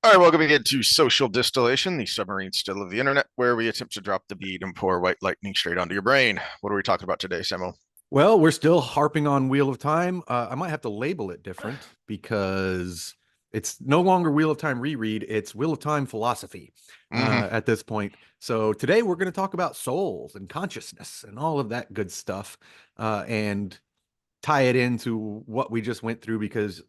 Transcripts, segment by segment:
All right, welcome again to Social Distillation, the submarine still of the internet, where we attempt to drop the bead and pour white lightning straight onto your brain. What are we talking about today, Samuel? Well, we're still harping on Wheel of Time. I might have to label it different because it's no longer Wheel of Time reread, it's Wheel of Time philosophy Hmm. at this point. So today we're going to talk about souls and consciousness and all of that good stuff and tie it into what we just went through because,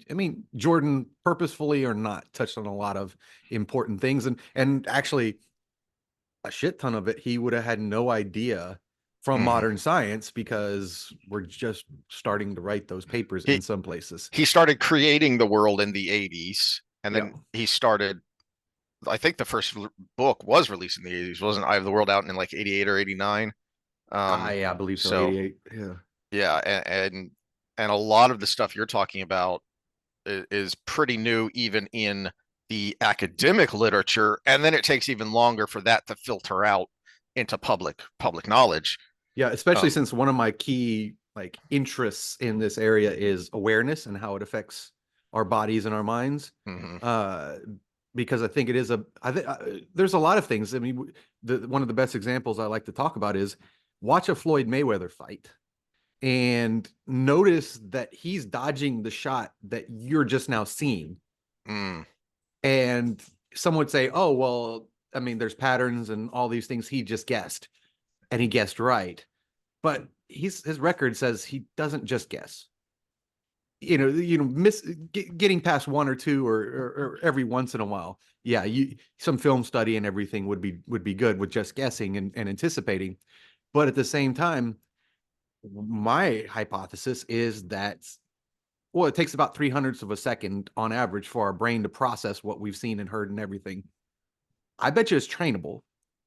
I mean, Jordan, purposefully or not, touched on a lot of important things. And actually, a shit ton of it he would have had no idea from Hmm. modern science because we're just starting to write those papers in He some places. he started creating the world in the 80s, and Yeah. then he started. I think the first book was released in the 80s, wasn't I Have the World out in like 88 or 89? I believe so. So 88. Yeah. yeah, and a lot of the stuff you're talking about is pretty new, even in the academic literature, and then it takes even longer for that to filter out into public knowledge. Yeah, especially Um, since one of my key like interests in this area is awareness and how it affects our bodies and our minds. mhm. Uh, because I think it is there's a lot of things. I mean, one of the best examples I like to talk about is watch a Floyd Mayweather fight and notice that he's dodging the shot that you're just now seeing. Mm. And some would say, oh, well, I mean, there's patterns and all these things he just guessed, and he guessed right. But his record says he doesn't just guess. Getting past one or two or every once in a while. Yeah, some film study and everything would be good with just guessing and anticipating. But at the same time, my hypothesis is that well, it takes about 300ths of a second on average for our brain to process what we've seen and heard and everything. I bet you it's trainable,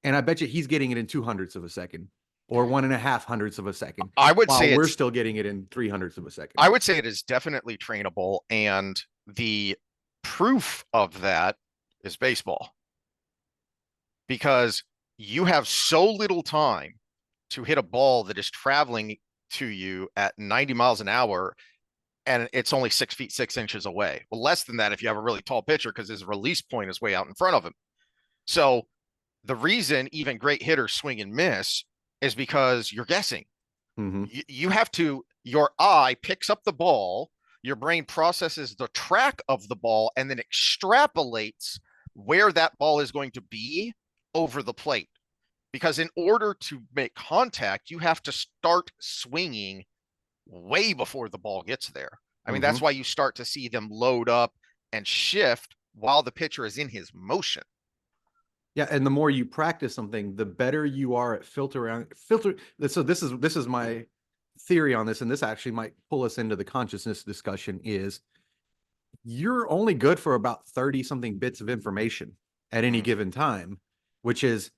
and I bet you he's getting it in 200ths of a second or 1.5 hundredths of a second, I would while say we're it's still getting it in 300ths of a second. I would say it is definitely trainable, and the proof of that is baseball, because you have so little time to hit a ball that is traveling to you at 90 miles an hour, and it's only 6 feet 6 inches away. Well, less than that if you have a really tall pitcher, because his release point is way out in front of him. So the reason even great hitters swing and miss is because you're guessing. Mm-hmm. You have to, your eye picks up the ball, your brain processes the track of the ball, and then extrapolates where that ball is going to be over the plate. Because in order to make contact, you have to start swinging way before the ball gets there. I mean, Mm-hmm. that's why you start to see them load up and shift while the pitcher is in his motion. Yeah, and the more you practice something, the better you are at filter. So this is my theory on this, and this actually might pull us into the consciousness discussion. Is you're only good for about 30 something bits of information at any Mm-hmm. given time, which is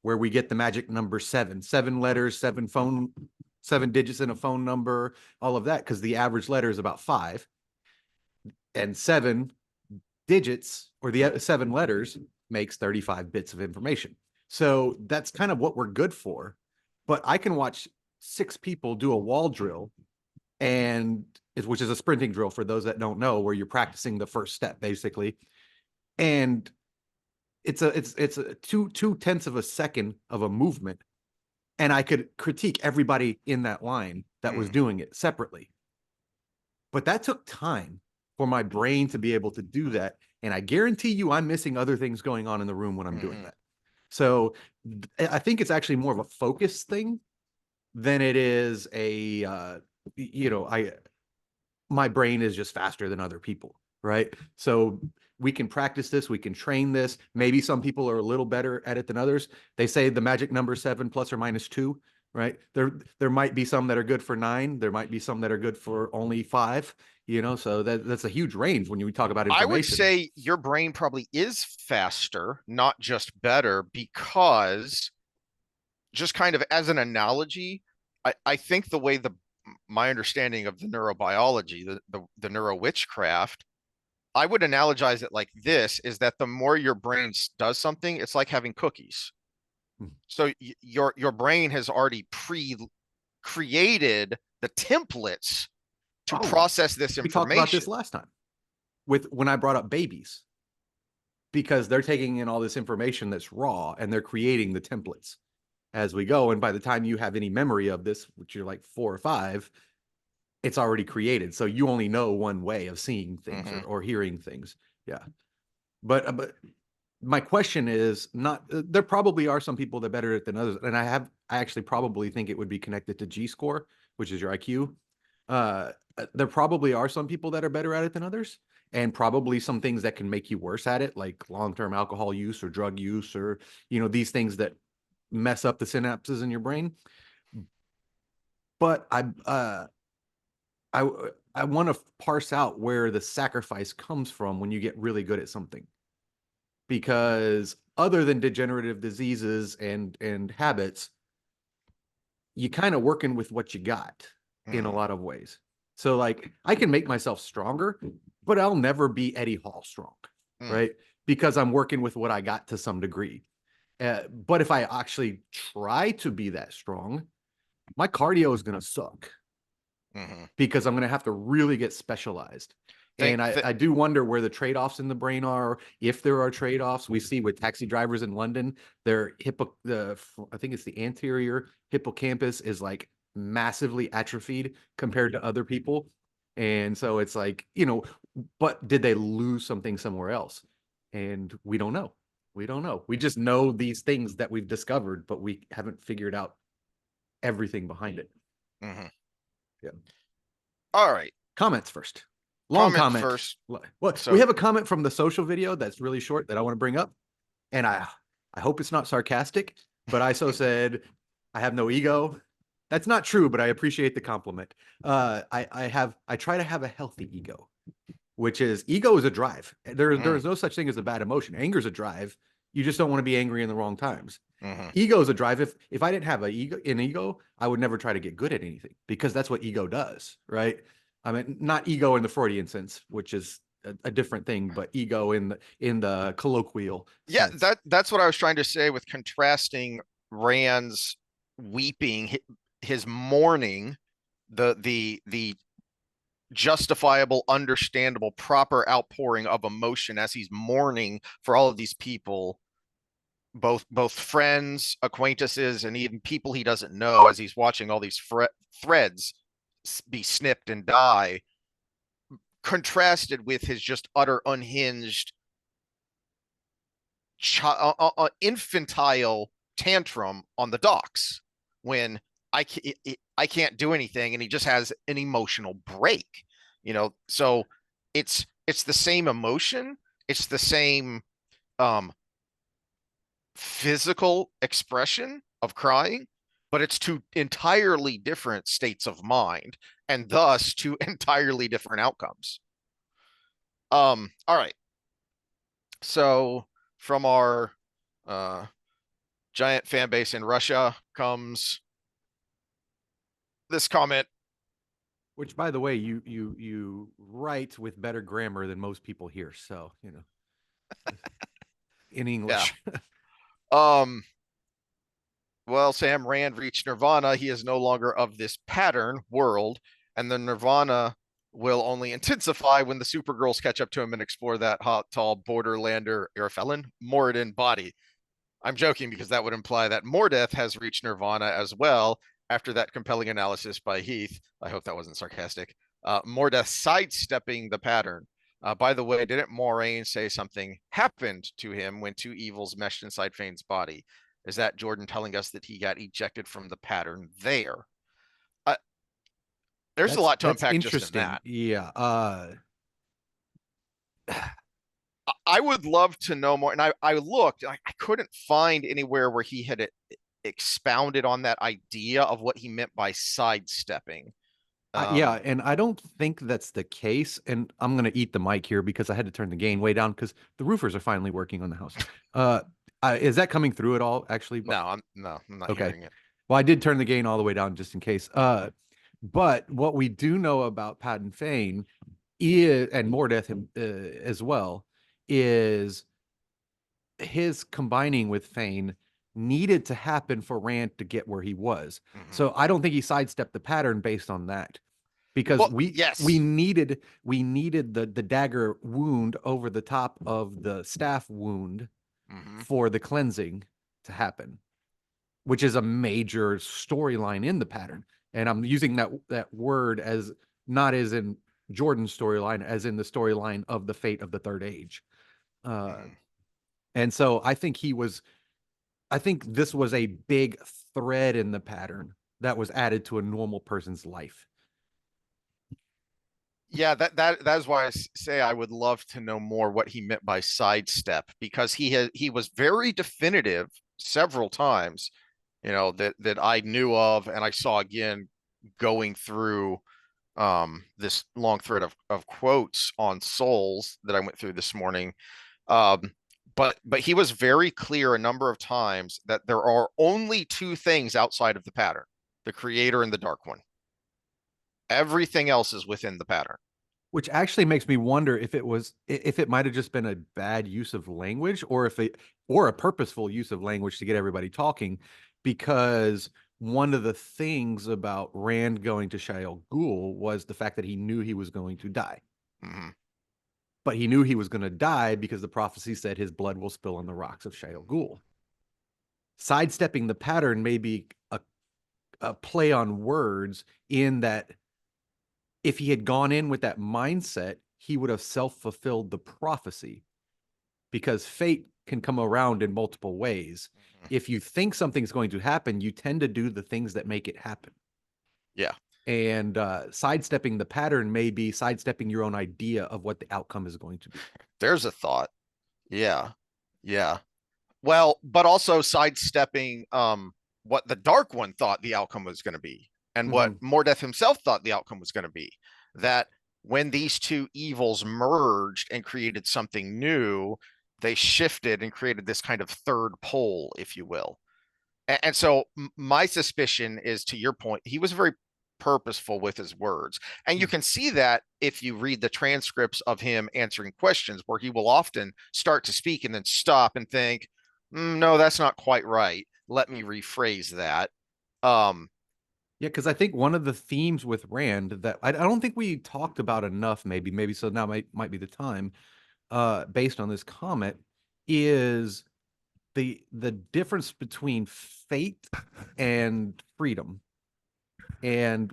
where we get the magic number seven letters, seven digits in a phone number, all of that, because the average letter is about five, and seven digits or the seven letters makes 35 bits of information. So that's kind of what we're good for. But I can watch six people do a wall drill, and which is a sprinting drill for those that don't know, where you're practicing the first step basically. And it's a two tenths of a second of a movement, and I could critique everybody in that line that was Mm-hmm. doing it separately. But that took time for my brain to be able to do that. And I guarantee you, I'm missing other things going on in the room when I'm doing Mm-hmm. that. So I think it's actually more of a focus thing than it is I my brain is just faster than other people, right? So we can practice this, we can train this. Maybe some people are a little better at it than others. They say the magic number seven plus or minus two, right? There might be some that are good for nine. There might be some that are good for only five. So that's a huge range when you talk about I would information. say your brain probably is faster, not just better, because just kind of as an analogy, I think the way my understanding of the neurobiology, the neuro witchcraft, I would analogize it like this: is that the more your brain does something, it's like having cookies. So your brain has already created the templates to Oh, process this we talked about this information. last time with when I brought up babies. because they're taking in all this information that's raw and they're creating the templates as we go. And by the time you have any memory of this, which you're like 4 or 5, it's already created. So you only know one way of seeing things Mm-hmm. or hearing things. Yeah. But my question is not, there probably are some people that are better at it than others. And I actually probably think it would be connected to G score, which is your IQ. There probably are some people that are better at it than others, and probably some things that can make you worse at it, like long-term alcohol use or drug use, or, these things that mess up the synapses in your brain. But I I want to parse out where the sacrifice comes from when you get really good at something, because other than degenerative diseases and habits, you kind of working with what you got in a Mm-hmm. lot of ways. So like I can make myself stronger, but I'll never be Eddie Hall strong, Mm-hmm. right? Because I'm working with what I got to some degree. But if I actually try to be that strong, my cardio is going to suck Mm-hmm. because I'm going to have to really get specialized. Think And I, that. I do wonder where the trade-offs in the brain are, if there are trade-offs. We see with taxi drivers in London, I think it's the anterior hippocampus is like massively atrophied compared to other people. And so it's like, but did they lose something somewhere else? And we don't know. We don't know. We just know these things that we've discovered, but we haven't figured out everything behind it. Mm-hmm. Yeah. All right. Comments first. Long Comment comment. first. Well, we So have a comment from the social video that's really short that I want to bring up. And I hope it's not sarcastic, but I so said, I have no ego. That's not true, but I appreciate the compliment. I try to have a healthy ego, which is ego is a drive. There mm, is no such thing as a bad emotion. Anger is a drive. You just don't want to be angry in the wrong times. mm-hmm. Ego is a drive. If I didn't have an ego, I would never try to get good at anything because that's what ego does, right? I mean, not ego in the Freudian sense, which is a different thing, but ego in the colloquial Yeah, sense. that's what I was trying to say with contrasting Rand's weeping, his mourning, the justifiable, understandable, proper outpouring of emotion as he's mourning for all of these people, both friends, acquaintances, and even people he doesn't know, as he's watching all these threads be snipped and die, contrasted with his just utter unhinged, infantile tantrum on the docks when I can't do anything, and he just has an emotional break. So it's the same emotion, it's the same um physical expression of crying, but it's two entirely different states of mind, and thus two entirely different outcomes. All right. So from our uh giant fan base in Russia comes this comment. Which, by the way, you write with better grammar than most people here. So in Yeah. English. Um, well, Sam Rand reached nirvana. He is no longer of this pattern world, and the nirvana will only intensify when the Supergirls catch up to him and explore that hot, tall borderlander Irfelin Moradin body. I'm joking because that would imply that Mordeth has reached nirvana as well after that compelling analysis by Heath. I hope that wasn't sarcastic. Mordeth sidestepping the pattern. By the way, didn't Moraine say something happened to him when two evils meshed inside Fane's body? Is that Jordan telling us that he got ejected from the pattern there? Uh, there's a lot to That's unpack just in interesting. that. Yeah. I would love to know more. And I looked, I couldn't find anywhere where he had expounded on that idea of what he meant by sidestepping. Yeah, Um, and I don't think that's the case. And I'm gonna eat the mic here because I had to turn the gain way down because the roofers are finally working on the house. Uh, is that coming through at all? Actually, no, I'm not okay. hearing it. Well, I did turn the gain all the way down just in case. But what we do know about Patton Fane is, and Mordeth as well, is his combining with Fane needed to happen for Rand to get where he was. Mm-hmm. So I don't think he sidestepped the pattern based on that. because Well, we yes. needed the dagger wound over the top of the staff wound Hmm. for the cleansing to happen, which is a major storyline in the pattern. And I'm using that word as not as in Jordan's storyline, as in the storyline of the fate of the third age. Uh, Hmm. and so I think this was a big thread in the pattern that was added to a normal person's life. Yeah, that is why say I would love to know more what he meant by sidestep, because he was very definitive several times, that I knew of and I saw again going through this long thread of quotes on souls that I went through this morning. Um, but he was very clear a number of times that there are only two things outside of the pattern: the creator and the dark one. Everything else is within the pattern. Which actually makes me wonder if it might have just been a bad use of language, or a purposeful use of language to get everybody talking, because one of the things about Rand going to Shael Ghul was the fact that he knew he was going to die. Mhm. But he knew he was going to die because the prophecy said his blood will spill on the rocks of Shael Ghul. Sidestepping the pattern may be a play on words, in that if he had gone in with that mindset, he would have self-fulfilled the prophecy, because fate can come around in multiple ways. Mhm. If you think something's going to happen, you tend to do the things that make it happen. Yeah, And sidestepping the pattern may be sidestepping your own idea of what the outcome is going to be. there's a thought. Yeah, yeah. Well, but also sidestepping what the Dark One thought the outcome was going to be, and what Mm-hmm. Mordeth himself thought the outcome was going to be. That when these two evils merged and created something new, they shifted and created this kind of third pole, if you will. And so my suspicion is, to your point, he was very purposeful with his words. And you can see that if you read the transcripts of him answering questions, where he will often start to speak and then stop and think, no, that's not quite right. Let me rephrase that. Um, Yeah, because I think one of the themes with Rand that I don't think we talked about enough, maybe so now might be the time, based on this comment, is the difference between fate and freedom. And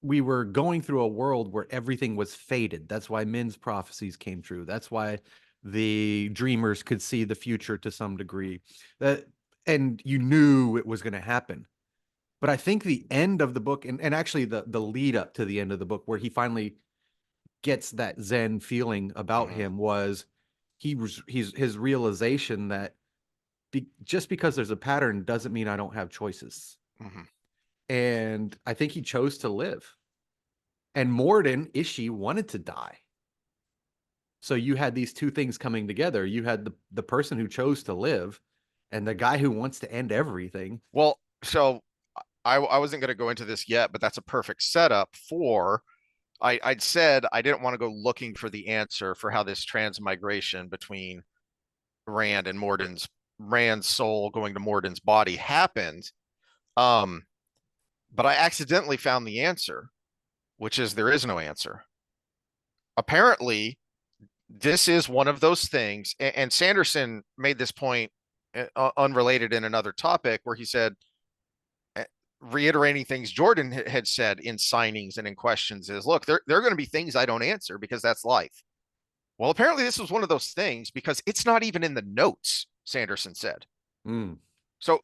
we were going through a world where everything was fated. That's why men's prophecies came true. That's why the dreamers could see the future to some degree. That and you knew it was going to happen. But I think the end of the book, and actually the lead up to the end of the book, where he finally gets that Zen feeling about mhm, him, was his realization that just because there's a pattern doesn't mean I don't have choices. mhm. And I think he chose to live. And Morden, Ishi, wanted to die. So you had these two things coming together. You had the person who chose to live, and the guy who wants to end everything. Well, so I wasn't going to go into this yet, but that's a perfect setup for. I'd said I didn't want to go looking for the answer for how this transmigration between Rand's soul going to Morden's body happened. Um, but I accidentally found the answer, which is there is no answer. Apparently, this is one of those things, and Sanderson made this point, unrelated, in another topic, where he said, uh, reiterating things Jordan had said in signings and in questions, is, look, there are going to be things I don't answer because that's life. Well, apparently this was one of those things, because it's not even in the notes, Sanderson said. Mm. So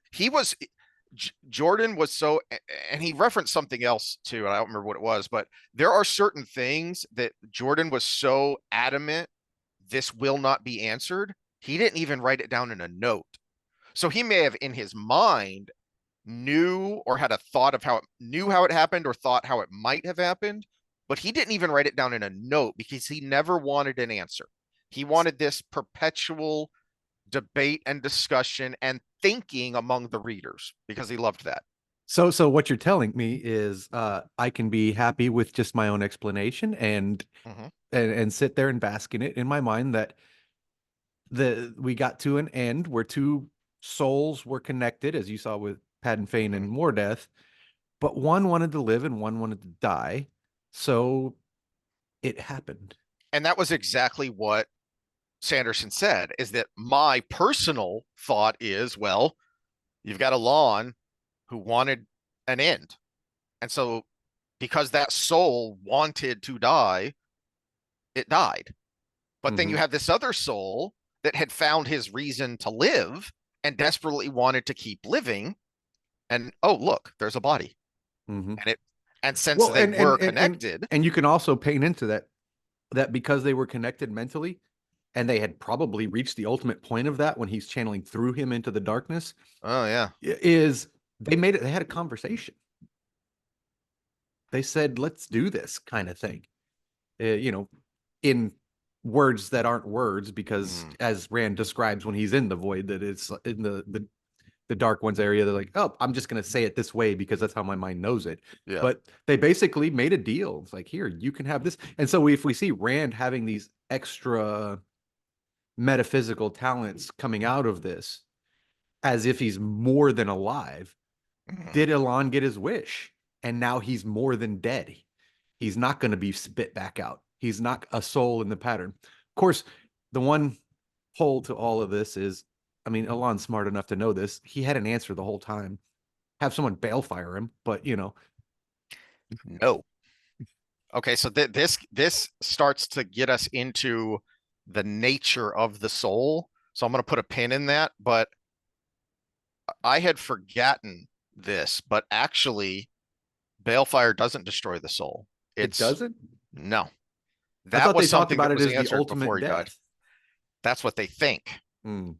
Jordan was so, and he referenced something else too, and I don't remember what it was, but there are certain things that Jordan was so adamant this will not be answered, he didn't even write it down in a note. So he may have in his mind knew, or had a thought of how it happened, or thought how it might have happened, but he didn't even write it down in a note because he never wanted an answer. He wanted this perpetual debate and discussion and thinking among the readers because he loved that. So what you're telling me is I can be happy with just my own explanation, Mm-hmm. and sit there and bask in it in my mind, that we got to an end where two souls were connected, as you saw with Padan Fane Mm-hmm. and Mordeth, but one wanted to live and one wanted to die. So it happened. And that was exactly what Sanderson said, is that my personal thought is, well, you've got a lawn who wanted an end. And so because that soul wanted to die, it died. But then you Hmm. have this other soul that had found his reason to live and desperately wanted to keep living. And oh, look, there's a body. Hmm. And since Well, they were connected, and you can also paint into that because they were connected mentally, and they had probably reached the ultimate point of that when he's channeling through him into the darkness, oh yeah. is they made it. They had a conversation. They said, "Let's do this," kind of thing. You know, in words that aren't words, because Mm, as Rand describes when he's in the void, that it's in the dark ones area. They're like, "Oh, I'm just gonna say it this way because that's how my mind knows it." yeah. But they basically made a deal. It's like, here, you can have this. And so if we see Rand having these extra metaphysical talents coming out of this, as if he's more than alive, Mm, did Elon get his wish? And now he's more than dead. He's not going to be spit back out. He's not a soul in the pattern. Of course, the one hole to all of this is, I mean, Elon's smart enough to know this. He had an answer the whole time. Have someone bail fire him, but no. Okay, so this starts to get us into the nature of the soul. So I'm going to put a pin in that, but I had forgotten this, but actually balefire doesn't destroy the soul. it It's doesn't. no. I That thought was they talked something about that it was as the answered before ultimate he died. death. That's what they think. Hmm.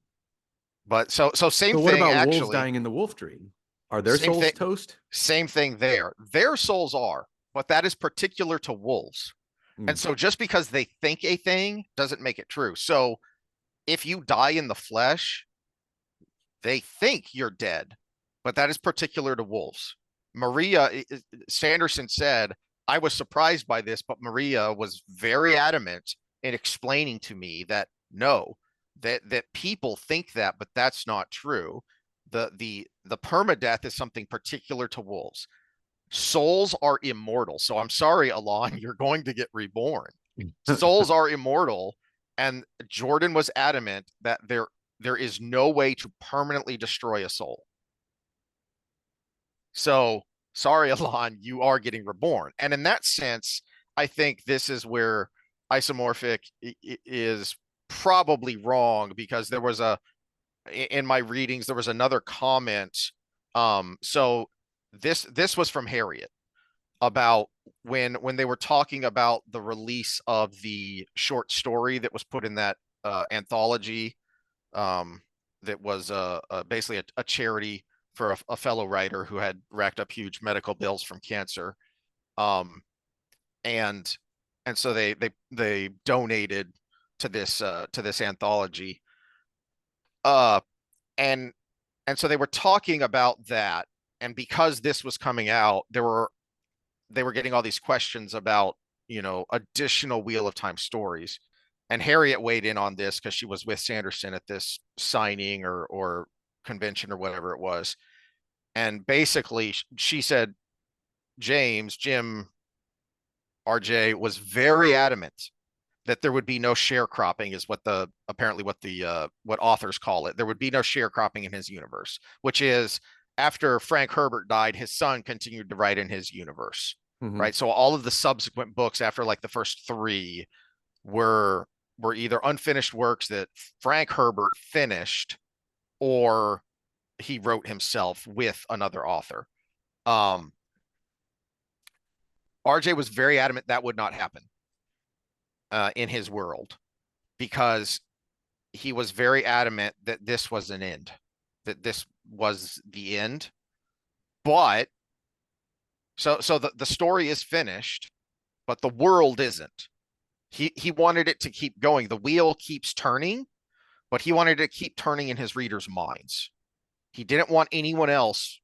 But so same So what thing about wolves actually. dying in the wolf dream? Are their Same souls thing toast? same thing there. Their souls are, but that is particular to wolves. Hmm. And so just because they think a thing doesn't make it true. So if you die in the flesh, they think you're dead, but that is particular to wolves. Maria Sanderson said, I was surprised by this, but Maria was very adamant in explaining to me that no, that people think that, but that's not true. The permadeath is something particular to wolves. Souls are immortal. So I'm sorry, Alon, you're going to get reborn. Souls are immortal, and Jordan was adamant that there is no way to permanently destroy a soul. So sorry, Alon, you are getting reborn. And in that sense, I think this is where isomorphic is probably wrong, because there was a in my readings there was another comment. So this was from Harriet about when they were talking about the release of the short story that was put in that anthology, um, that was basically a charity for a fellow writer who had racked up huge medical bills from cancer. Um, and so they donated to this anthology. Uh, and so they were talking about that, and because this was coming out, they were getting all these questions about, additional Wheel of Time stories. And Harriet weighed in on this because she was with Sanderson at this signing or convention or whatever it was. And basically, she said Jim, RJ was very adamant that there would be no sharecropping, is what the apparently what authors call it. There would be no sharecropping in his universe, which is after Frank Herbert died, his son continued to write in his universe, Hmm. right? So all of the subsequent books after like the first three were either unfinished works that Frank Herbert finished, or he wrote himself with another author. Um, RJ was very adamant that would not happen in his world, because he was very adamant that this was an end, that this was the end. But so the story is finished, but the world isn't. He wanted it to keep going. The wheel keeps turning, but he wanted it to keep turning in his readers' minds. He didn't want anyone else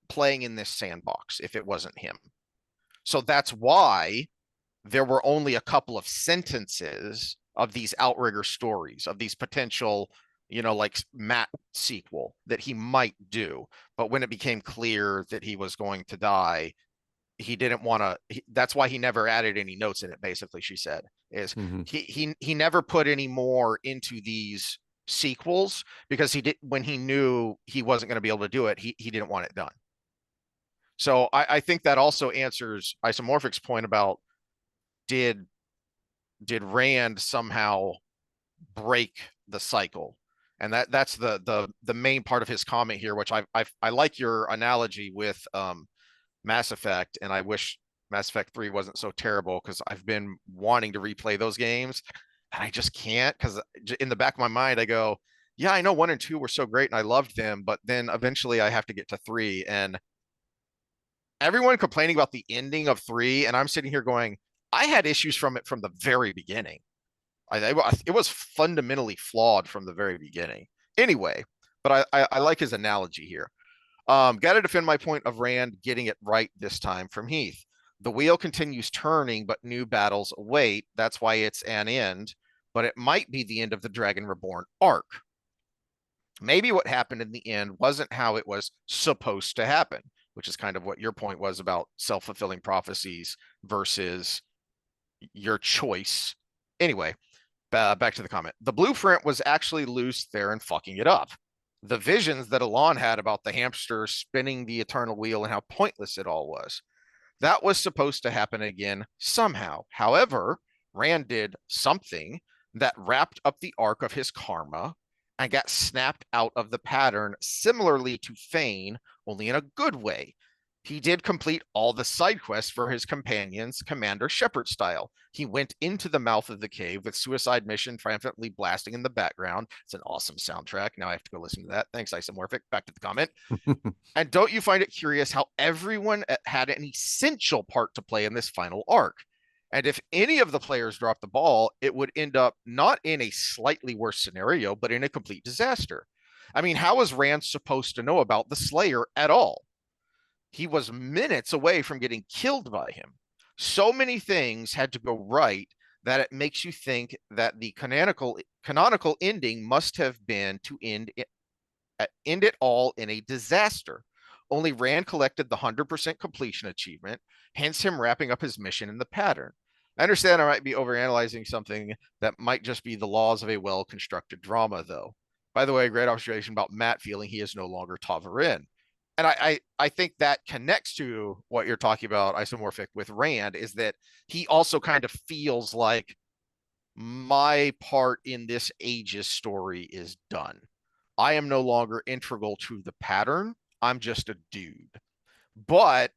playing in this sandbox if it wasn't him. So that's why there were only a couple of sentences of these Outrigger stories, of these potential, like Matt sequel that he might do. But when it became clear that he was going to die, he didn't want to. That's why he never added any notes in it. Basically, she said is Mm-hmm. he never put any more into these sequels because he did when he knew he wasn't going to be able to do it. He didn't want it done. So I think that also answers Isomorphic's point about did did Rand somehow break the cycle? And that's the main part of his comment here, which I like your analogy with Mass Effect, and I wish Mass Effect 3 wasn't so terrible because I've been wanting to replay those games and I just can't because in the back of my mind I go, yeah, I know 1 and 2 were so great and I loved them, but then eventually I have to get to 3 and everyone complaining about the ending of 3 and I'm sitting here going, I had issues from it from the very beginning. It was fundamentally flawed from the very beginning. Anyway, but I like his analogy here. Got to defend my point of Rand getting it right this time from Heath. The wheel continues turning, but new battles await. That's why it's an end, but it might be the end of the Dragon Reborn arc. Maybe what happened in the end wasn't how it was supposed to happen, which is kind of what your point was about self-fulfilling prophecies versus your choice. Anyway, back to the comment. The blueprint was actually loose there and fucking it up. The visions that Alon had about the hamster spinning the eternal wheel and how pointless it all was. That was supposed to happen again somehow. However, Rand did something that wrapped up the arc of his karma and got snapped out of the pattern, similarly to Fane, only in a good way. He did complete all the side quests for his companions, Commander Shepard style. He went into the mouth of the cave with Suicide Mission triumphantly blasting in the background. It's an awesome soundtrack. Now I have to go listen to that. Thanks, Isomorphic. Back to the comment. And don't you find it curious how everyone had an essential part to play in this final arc? And if any of the players dropped the ball, it would end up not in a slightly worse scenario, but in a complete disaster. I mean, how is Rand supposed to know about the Slayer at all? He was minutes away from getting killed by him. So many things had to go right that it makes you think that the canonical ending must have been to end it all in a disaster. Only Rand collected the 100% completion achievement, hence him wrapping up his mission in the pattern. I understand I might be overanalyzing something that might just be the laws of a well-constructed drama, though. By the way, great observation about Matt feeling he is no longer Ta'veren. And I think that connects to what you're talking about, Isomorphic, with Rand, is that he also kind of feels like my part in this Aegis story is done. I am no longer integral to the pattern. I'm just a dude. But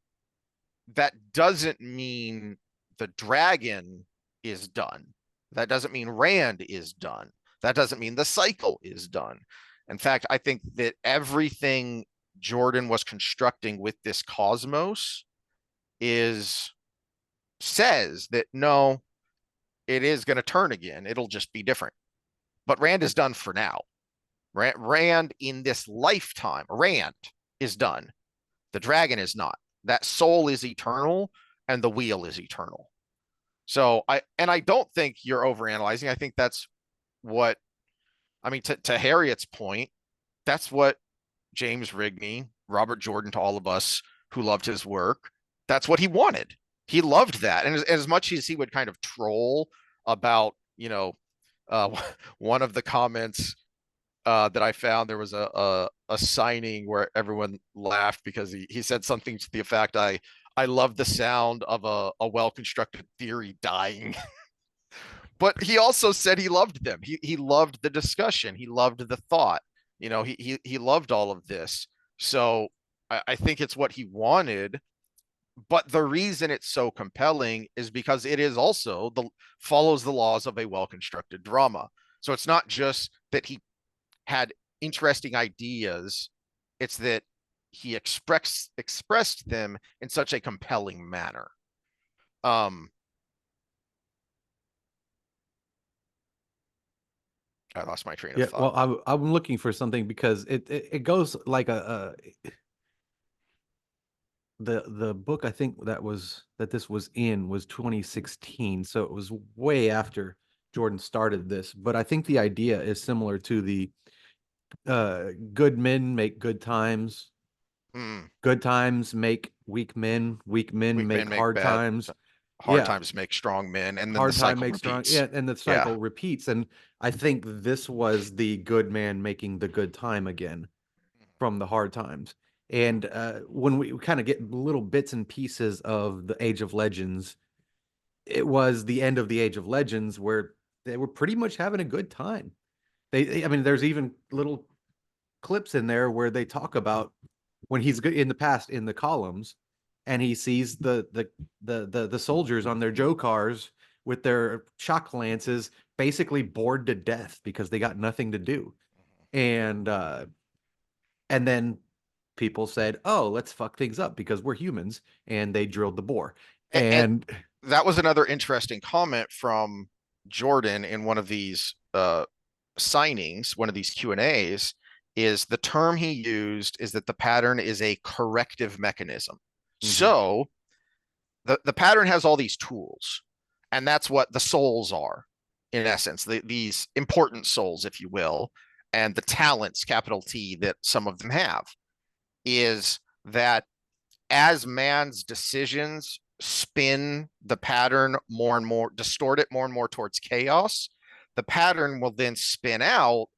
that doesn't mean the dragon is done. That doesn't mean Rand is done. That doesn't mean the cycle is done. In fact, I think that everything Jordan was constructing with this cosmos is says that no, it is going to turn again. It'll just be different. But Rand is done for now. Rand in this lifetime, Rand is done. The dragon is not. That soul is eternal and the wheel is eternal. So I don't think you're overanalyzing. I think that's what I mean to Harriet's point, that's what James Rigney, Robert Jordan, to all of us who loved his work, that's what he wanted. He loved that. And as much as he would kind of troll about, uh, one of the comments that I found, there was a signing where everyone laughed because he said something to the effect, I love the sound of a well-constructed theory dying. But he also said he loved them. He loved the discussion. He loved the thought. He loved all of this. So I think it's what he wanted. But the reason it's so compelling is because it is also follows the laws of a well-constructed drama. So it's not just that he had interesting ideas, it's that he expressed them in such a compelling manner. um I lost my train of Yeah, thought. well, I'm looking for something because it goes like the book I think that this was in was 2016, so it was way after Jordan started this. But I think the idea is similar to the good men make good times Mm. Good times make weak men Weak men make make hard bad. times. Hard Yeah, times make strong men, and then the hard time cycle makes strong. repeats. Yeah, and the Yeah. cycle repeats. And I think this was the good man making the good time again from the hard times. And when we kind of get little bits and pieces of the Age of Legends, it was the end of the Age of Legends where they were pretty much having a good time. I mean, there's even little clips in there where they talk about when he's in the past in the columns, and he sees the soldiers on their Joe cars with their shock lances basically bored to death because they got nothing to do. And then people said, "Oh, let's fuck things up because we're humans," and they drilled the bore. And And that was another interesting comment from Jordan in one of these signings, one of these Q&As, is the term he used is that the pattern is a corrective mechanism. mhm, So the pattern has all these tools, and that's what the souls are, in essence, these important souls, if you will, and the talents, capital T, that some of them have, is that as man's decisions spin the pattern more and more, distort it more and more towards chaos, the pattern will then spin out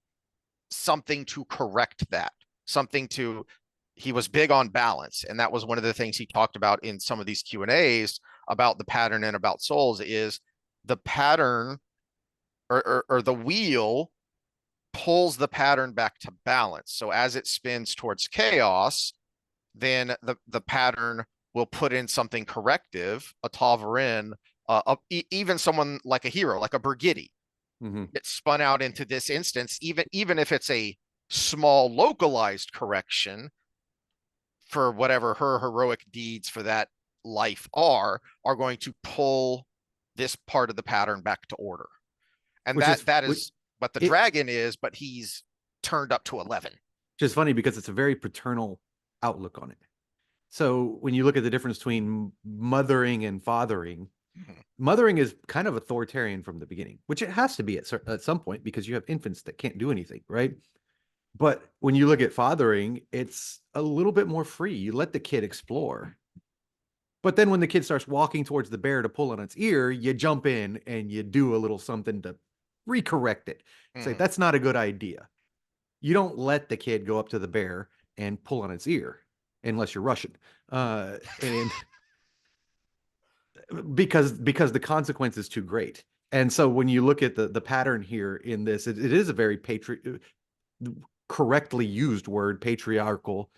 something to correct that, something to, he was big on balance. And that was one of the things he talked about in some of these Q&As about the pattern and about souls is the pattern or the wheel pulls the pattern back to balance. So as it spins towards chaos, then the pattern will put in something corrective, a Tavarin, even someone like a hero, like a Brigitte, mhm. gets spun out into this instance, even if it's a small localized correction for whatever her heroic deeds for that life are going to pull this part of the pattern back to order. And which is that which, is what the it dragon is, but he's turned up to 11. just funny because it's a very paternal outlook on it. So when you look at the difference between mothering and fathering, Mm-hmm. mothering is kind of authoritarian from the beginning, which it has to be at some point because you have infants that can't do anything, right? But when you look at fathering, it's a little bit more free. You let the kid explore. But then when the kid starts walking towards the bear to pull on its ear, you jump in and you do a little something to recorrect it. Say, Mm-hmm. that's not a good idea. You don't let the kid go up to the bear and pull on its ear unless you're Russian. And because the consequence is too great. And so when you look at the pattern here in this, it is a very correctly used word, patriarchal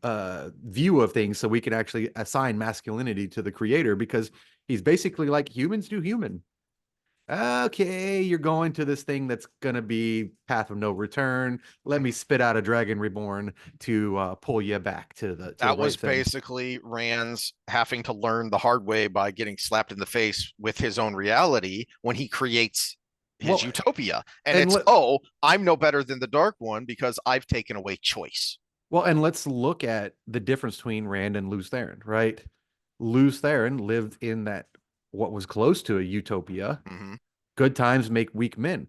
view of things, so we can actually assign masculinity to the creator because he's basically like humans do human. Okay, you're going to this thing that's gonna be path of no return. Let me spit out a dragon reborn to pull you back to the That was right thing. basically Rand's having to learn the hard way by getting slapped in the face with his own reality when he creates his Well, utopia. And and it's, let oh, I'm no better than the Dark One because I've taken away choice. and let's look at the difference between Rand and Lews Therin, right? Lews Therin lived in that what was close to a utopia. Mm-hmm. Good times make weak men.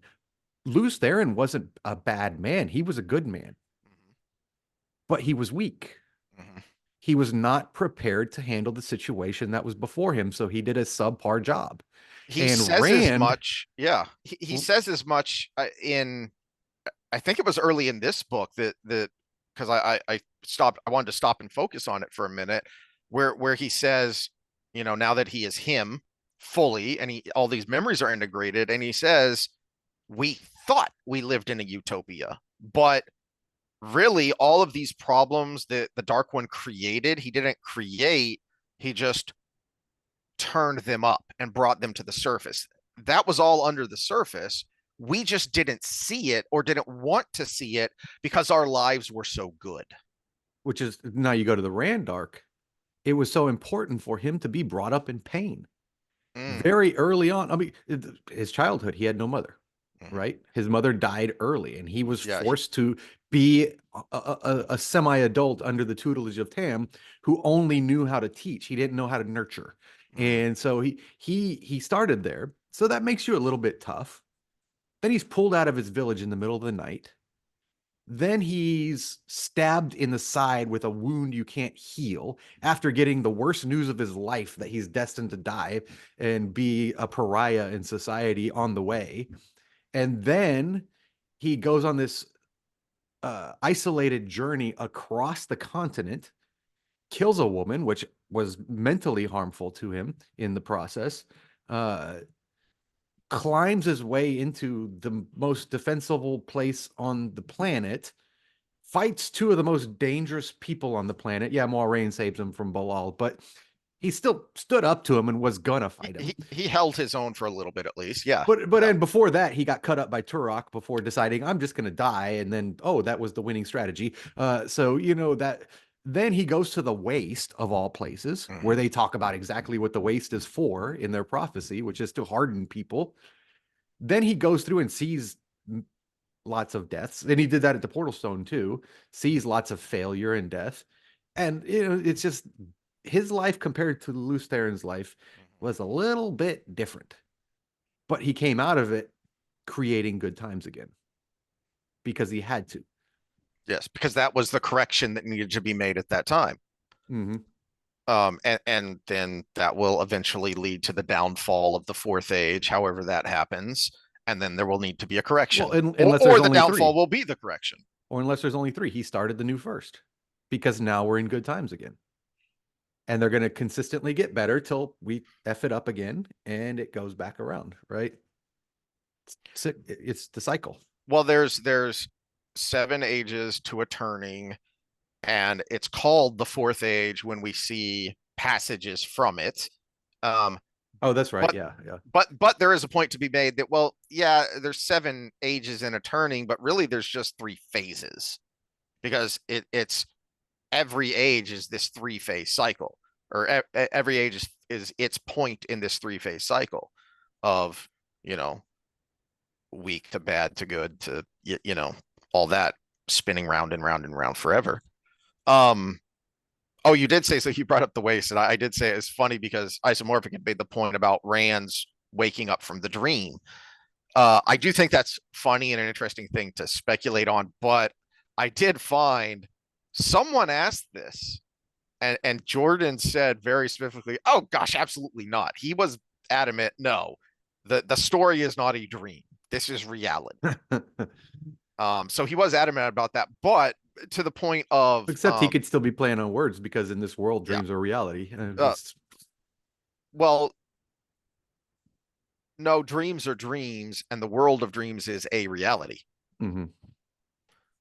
Lews Therin wasn't a bad man. He was a good man, but he was weak. Mm-hmm. He was not prepared to handle the situation that was before him, so he did a subpar job. He And says as Rand, much. Yeah. He says as much in, I think it was early in this book that because I stopped, I wanted to stop and focus on it for a minute, where he says, now that he is him fully and he all these memories are integrated, and he says, we thought we lived in a utopia, but really all of these problems that the Dark One created, he didn't create, he just turned them up and brought them to the surface. That was all under the surface. We just didn't see it or didn't want to see it because our lives were so good. which is now you go to the Rand arc, it was so important for him to be brought up in pain Mm, very early on. I mean, his childhood, he had no mother, mm-hmm. right? His mother died early, and he was Yeah. forced to be a semi-adult under the tutelage of Tam, who only knew how to teach. He didn't know how to nurture, Mm, and so he started there. So that makes you a little bit tough. Then he's pulled out of his village in the middle of the night. Then he's stabbed in the side with a wound you can't heal after getting the worst news of his life that he's destined to die and be a pariah in society on the way. And then he goes on this isolated journey across the continent, kills a woman, which was mentally harmful to him in the process, uh, climbs his way into the most defensible place on the planet, fights two of the most dangerous people on the planet. Yeah, Moiraine saves him from Balal, but he still stood up to him and was gonna fight him. He held his own for a little bit at least. Yeah. But Yeah. then before that, he got cut up by Turok before deciding I'm just gonna die, and then that was the winning strategy. So you know that. Then he goes to the waste of all places, where Mhm. they talk about exactly what the waste is for in their prophecy, which is to harden people. Then he goes through and sees lots of deaths. And he did that at the Portal Stone too, sees lots of failure and death. And it's just his life compared to Lews Therin's life was a little bit different. But he came out of it creating good times again because he had to. Yes, because that was the correction that needed to be made at that time. Mm-hmm. And then that will eventually lead to the downfall of the fourth age, however that happens. And then there will need to be a Well, correction, unless there's or the only downfall three, will be the correction. or unless there's only three, he started the new first because now we're in good times again. And they're going to consistently get better till we F it up again and it goes back around, right? It's the cycle. Well, there's 7 ages to a turning, and it's called the fourth age when we see passages from it. Um, Oh, that's right. but Yeah, yeah. but there is a point to be made that, well, yeah, there's 7 ages in a turning, but really there's just 3 phases, because it's every age is this 3 phase cycle, or every age is its point in this 3 phase cycle of, you know, weak to bad to good to, all that, spinning round and round and round forever. Um, oh, you did say, so you brought up the waste, and I did say it's funny because Isomorphic had made the point about Rand's waking up from the dream. I do think that's funny and an interesting thing to speculate on, but I did find someone asked this, and Jordan said very specifically, "Oh gosh, absolutely not." He was adamant, "No, the story is not a dream. This is reality." So he was adamant about that, but to the point of, Except he could still be playing on words because in this world, yeah, dreams are reality. uh, well, no, dreams are dreams, and the world of dreams is a reality. Mhm.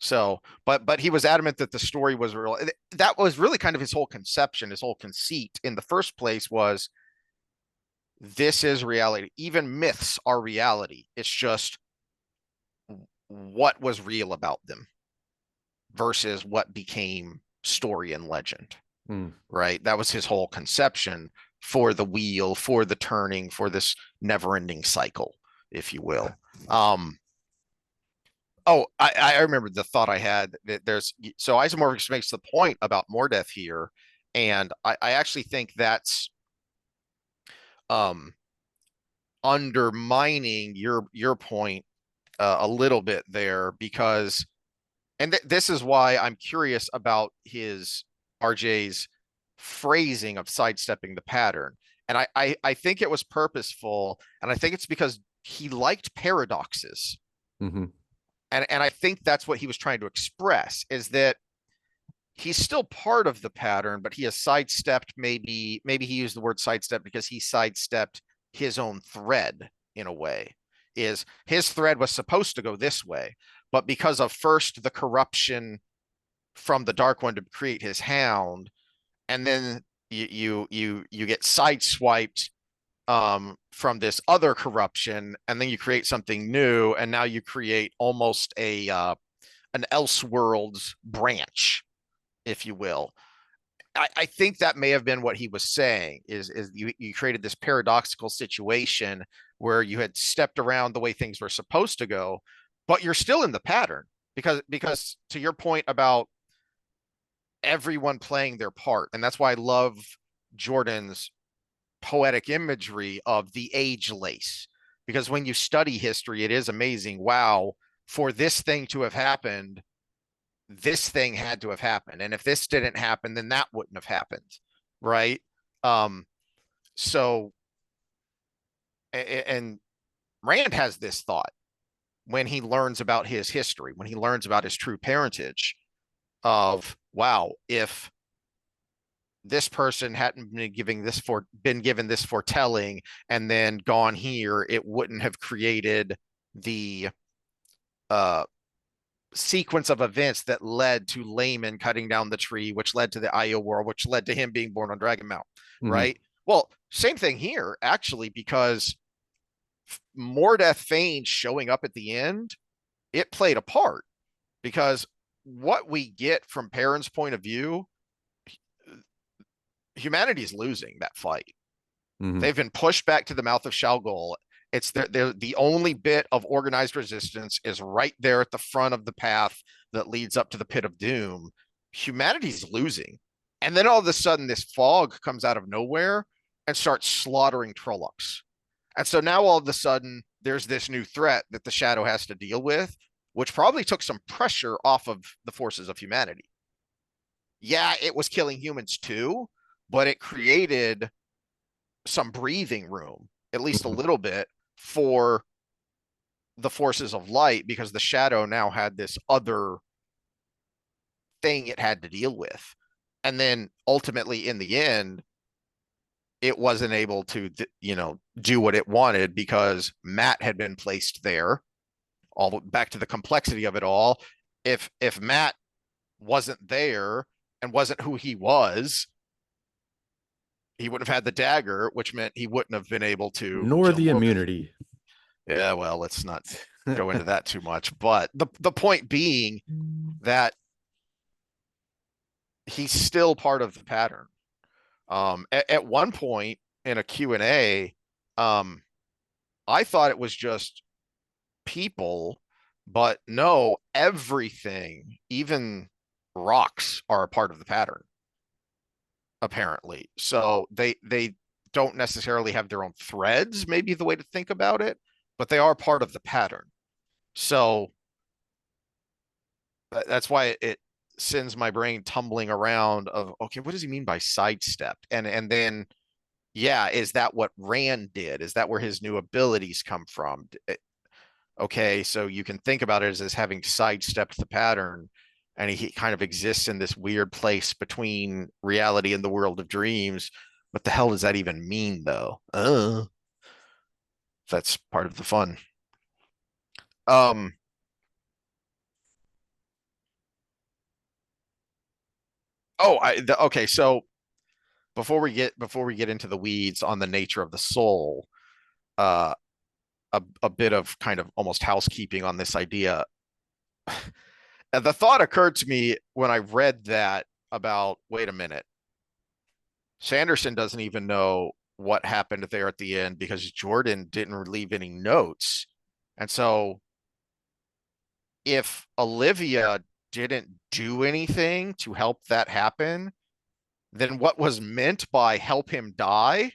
So, but he was adamant that the story was real. That was really kind of his whole conception, his whole conceit in the first place was, this is reality. Even myths are reality. It's just what was real about them versus what became story and legend. Mm. Right? That was his whole conception for the wheel, for the turning, for this never-ending cycle, if you will. Oh, I remember the thought I had that so Isomorphics makes the point about Mordeth here, and I actually think that's um undermining your point a little bit there, because, and this is why I'm curious about his RJ's phrasing of sidestepping the pattern. And I think it was purposeful, and I think it's because he liked paradoxes. Mm-hmm. And I think that's what he was trying to express, is that he's still part of the pattern, but he has sidestepped, maybe he used the word sidestep because he sidestepped his own thread in a way. Is his thread was supposed to go this way, but because of first the corruption from the Dark One to create his hound, and then you get sideswiped from this other corruption, and then you create something new, and now you create almost an Elseworlds branch, if you will. I think that may have been what he was saying, is you created this paradoxical situation where you had stepped around the way things were supposed to go, but you're still in the pattern, because to your point about everyone playing their part, and that's why I love Jordan's poetic imagery of the age lace, because when you study history, it is amazing. Wow, for this thing to have happened, this thing had to have happened. And if this didn't happen, then that wouldn't have happened. Right. Um, so, and Rand has this thought when he learns about his history, when he learns about his true parentage of, wow, if this person hadn't been given this foretelling and then gone here, it wouldn't have created the uh sequence of events that led to Layman cutting down the tree, which led to the Io World, which led to him being born on Dragon Mount, Mhm. right? Well, same thing here, actually, because Mordeth Fane showing up at the end, it played a part because what we get from Perrin's point of view, humanity is losing that fight. Mhm. They've been pushed back to the mouth of Shalgol. It's the only bit of organized resistance is right there at the front of the path that leads up to the pit of doom. Humanity's losing. And then all of a sudden, this fog comes out of nowhere and starts slaughtering Trollocs. And so now all of a sudden, there's this new threat that the Shadow has to deal with, which probably took some pressure off of the forces of humanity. Yeah, it was killing humans too, but it created some breathing room, at least a Mhm. little bit, for the forces of light because the Shadow now had this other thing it had to deal with. And then ultimately, in the end, it wasn't able to, do what it wanted because Matt had been placed there. All back to the complexity of it all. If Matt wasn't there and wasn't who he wouldn't have had the dagger, which meant he wouldn't have been able to Nor kill the Morgan. immunity. Yeah, well, let's not go into that too much. But the point being that he's still part of the pattern. At one point in a Q&A, um, I thought it was just people, but no, everything, even rocks, are a part of the pattern, apparently. So they don't necessarily have their own threads, maybe the way to think about it, but they are part of the pattern. So that's why it sends my brain tumbling around of, okay, what does he mean by sidestepped? And then, yeah, is that what Rand did? Is that where his new abilities come from? Okay, so you can think about it as having sidestepped the pattern, and he kind of exists in this weird place between reality and the world of dreams. What the hell does that even mean, though? That's part of the fun. Um, okay, so before we get into the weeds on the nature of the soul, uh, a bit of kind of almost housekeeping on this idea. And the thought occurred to me when I read that about, wait a minute, Sanderson doesn't even know what happened there at the end because Jordan didn't leave any notes. And so if Olivia didn't do anything to help that happen, then what was meant by help him die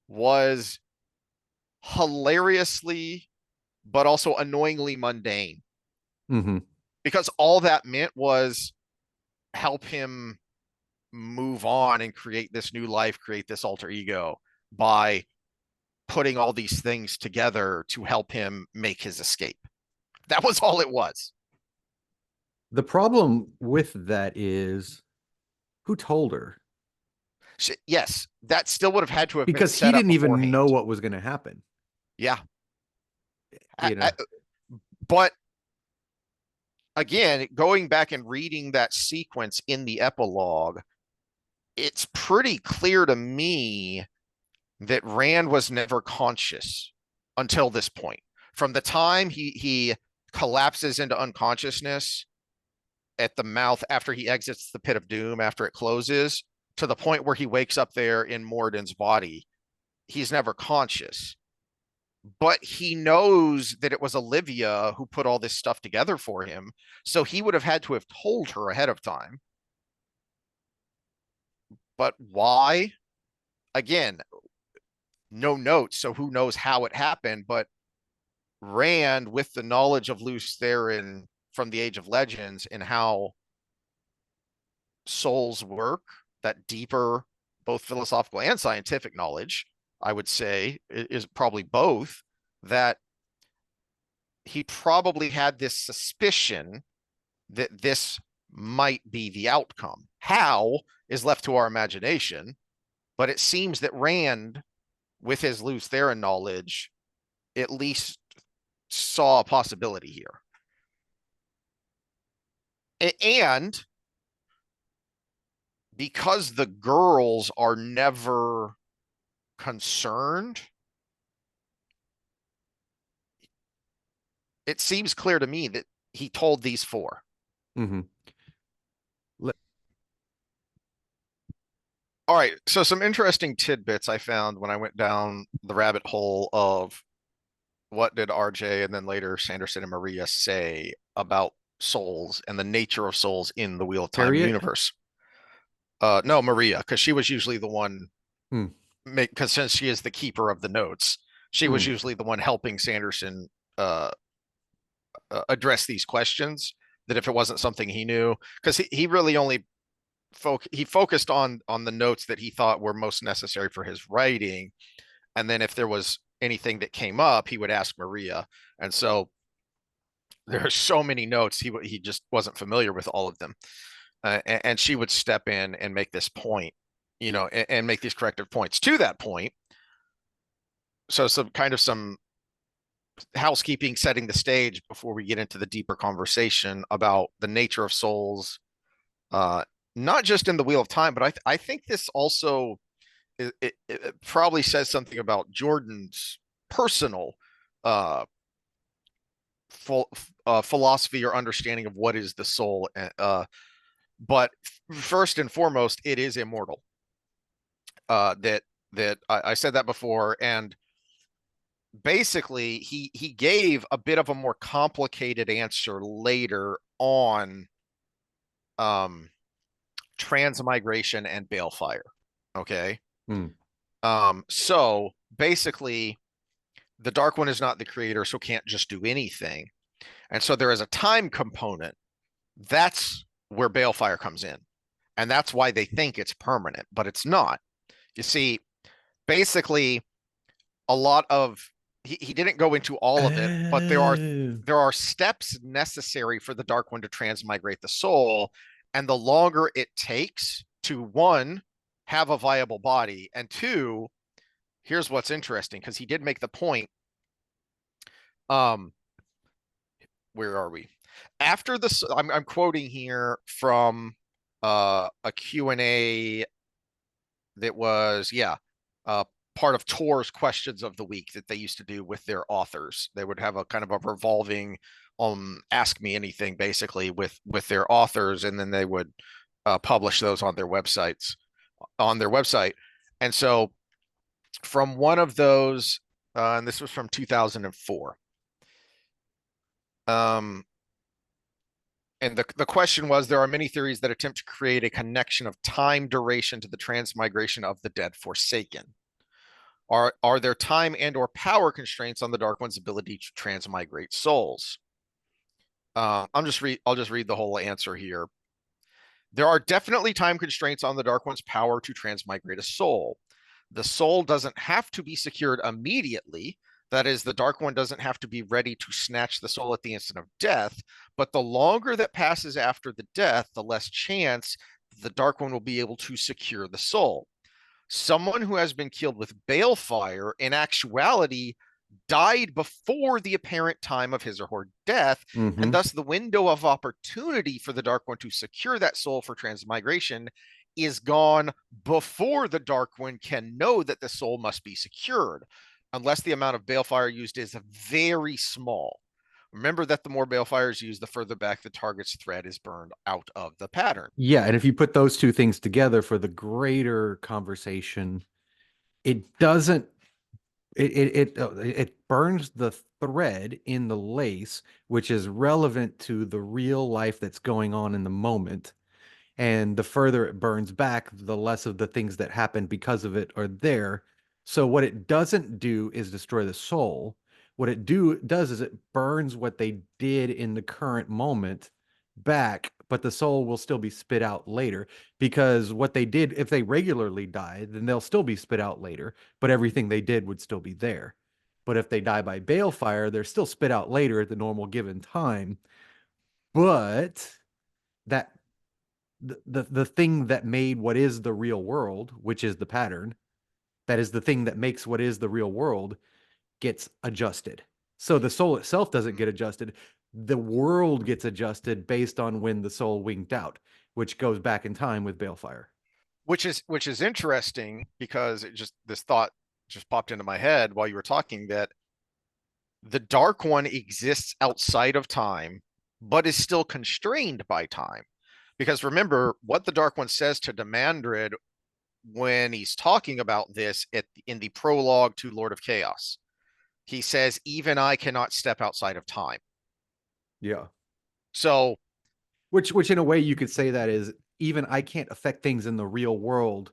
was hilariously but also annoyingly mundane Mhm. because all that meant was help him move on and create this new life, create this alter ego by putting all these things together to help him make his escape. That was all it was. The problem with that is who told her? Yes, that still would have had to have been Because he set up didn't even know beforehand. what was going to happen. Yeah. You know, But again, going back and reading that sequence in the epilogue, it's pretty clear to me that Rand was never conscious until this point. From the time he collapses into unconsciousness at the mouth after he exits the pit of doom after it closes to the point where he wakes up there in Morden's body, he's never conscious. But he knows that it was Olivia who put all this stuff together for him. So he would have had to have told her ahead of time. But why? Again, no notes. So who knows how it happened? But Rand, with the knowledge of Lews Therin from the Age of Legends and how souls work, that deeper, both philosophical and scientific knowledge, I would say, is probably both, that he probably had this suspicion that this might be the outcome. How is left to our imagination, but it seems that Rand, with his Lews Therin knowledge, at least saw a possibility here. And because the girls are never concerned, it seems clear to me that he told these four. Mm-hmm. All right, so some interesting tidbits I found when I went down the rabbit hole of what did RJ and then later Sanderson and Maria say about souls and the nature of souls in the Wheel of Time Harriet? universe. No, Maria, because she was usually the one, Hmm. because since she is the keeper of the notes, she was Hmm. usually the one helping Sanderson uh, address these questions. That if it wasn't something he knew, because he really only he focused on the notes that he thought were most necessary for his writing, and then if there was anything that came up, he would ask Maria. And so there are so many notes, he just wasn't familiar with all of them, and she would step in and make this point, and make these corrective points to that point. So some housekeeping, setting the stage before we get into the deeper conversation about the nature of souls, uh, not just in the Wheel of Time, but I think this also it probably says something about Jordan's personal uh, philosophy or understanding of what is the soul. But first and foremost, it is immortal. That I said that before, and basically he gave a bit of a more complicated answer later on, um, transmigration and balefire. Okay. Hmm. So basically, the Dark One is not the creator, so can't just do anything. And so there is a time component. That's where balefire comes in. And that's why they think it's permanent, but it's not. You see, basically, a lot of he didn't go into all of it, but Oh. there are steps necessary for the Dark One to transmigrate the soul, and the longer it takes to, one, have a viable body, and two, here's what's interesting, because he did make the point. Um, where are we? After this, I'm quoting here from a Q&A that was, uh, part of Tor's questions of the week that they used to do with their authors. They would have a kind of a revolving ask me anything, basically, with their authors, and then they would publish those on their website. And so from one of those, and this was from 2004. And the question was, there are many theories that attempt to create a connection of time duration to the transmigration of the dead Forsaken. Are there time and or power constraints on the Dark One's ability to transmigrate souls? I'll just read the whole answer here. There are definitely time constraints on the Dark One's power to transmigrate a soul. The soul doesn't have to be secured immediately. That is, the Dark One doesn't have to be ready to snatch the soul at the instant of death, but the longer that passes after the death, the less chance the Dark One will be able to secure the soul. Someone who has been killed with balefire, in actuality, died before the apparent time of his or her death, and Mm-hmm. thus the window of opportunity for the Dark One to secure that soul for transmigration is gone before the Dark One can know that the soul must be secured, unless the amount of balefire used is very small. Remember that the more balefire is used, the further back the target's thread is burned out of the pattern. Yeah, and if you put those two things together for the greater conversation, it doesn't it burns the thread in the lace, which is relevant to the real life that's going on in the moment. And the further it burns back, the less of the things that happen because of it are there. So what it doesn't do is destroy the soul. what it do does is it burns what they did in the current moment back, but the soul will still be spit out later because what they did, if they regularly die, then they'll still be spit out later, but everything they did would still be there. But if they die by balefire, they're still spit out later at the normal given time. But that the thing that made what is the real world, which is the pattern, that is the thing that makes what is the real world, gets adjusted. So the soul itself doesn't get adjusted. The world gets adjusted based on when the soul winked out, which goes back in time with balefire. Which is interesting because this thought just popped into my head while you were talking, that the Dark One exists outside of time, but is still constrained by time. Because remember what the Dark One says to Demandred when he's talking about this in the prologue to Lord of Chaos. He says, "Even I cannot step outside of time." Yeah. So, Which in a way you could say that is even I can't affect things in the real world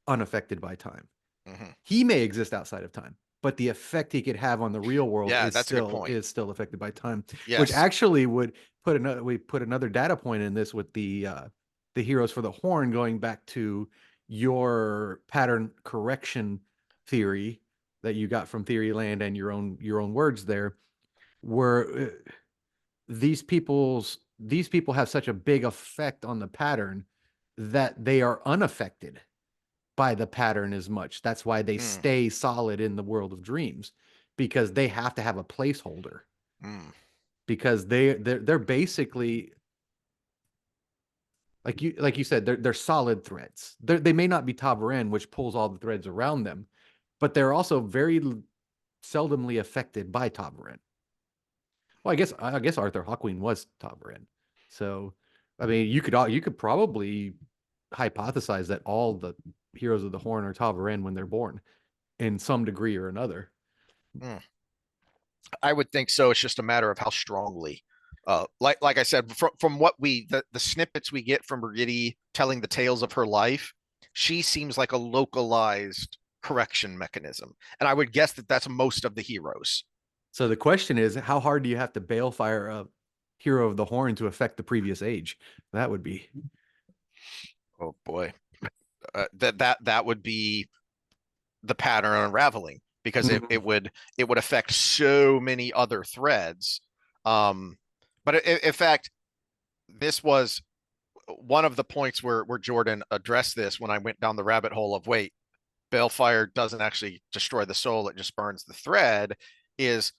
unaffected by time. mhm. He may exist outside of time, but the effect he could have on the real world Yeah, that's a good point. is still affected by time, which Yes. actually would put another data point in this with the heroes for the horn going back to your pattern correction theory that you got from Theoryland and your own words there, where these people have such a big effect on the pattern that they are unaffected by the pattern as much. That's why they Mm, stay solid in the world of dreams because they have to have a placeholder mm, because they're basically like you said they're solid threads. They may not be Tavaren, which pulls all the threads around them, but they're also very seldomly affected by Tavaren. Well, I guess Arthur Hawkwing was Tavaren. So, I mean, you could probably hypothesize that all the heroes of the Horn are Tavaren when they're born in some degree or another. mm. I would think so. It's just a matter of how strongly. Like I said, from what the snippets we get from Brigitte telling the tales of her life, she seems like a localized correction mechanism, and I would guess that that's most of the heroes. So the question is, how hard do you have to balefire a hero of the Horn to affect the previous age? That would be. Oh boy, that would be the pattern unraveling, because Mhm. it would affect so many other threads. Um, but in fact, this was one of the points where Jordan addressed this when I went down the rabbit hole of, wait, balefire doesn't actually destroy the soul, it just burns the thread, is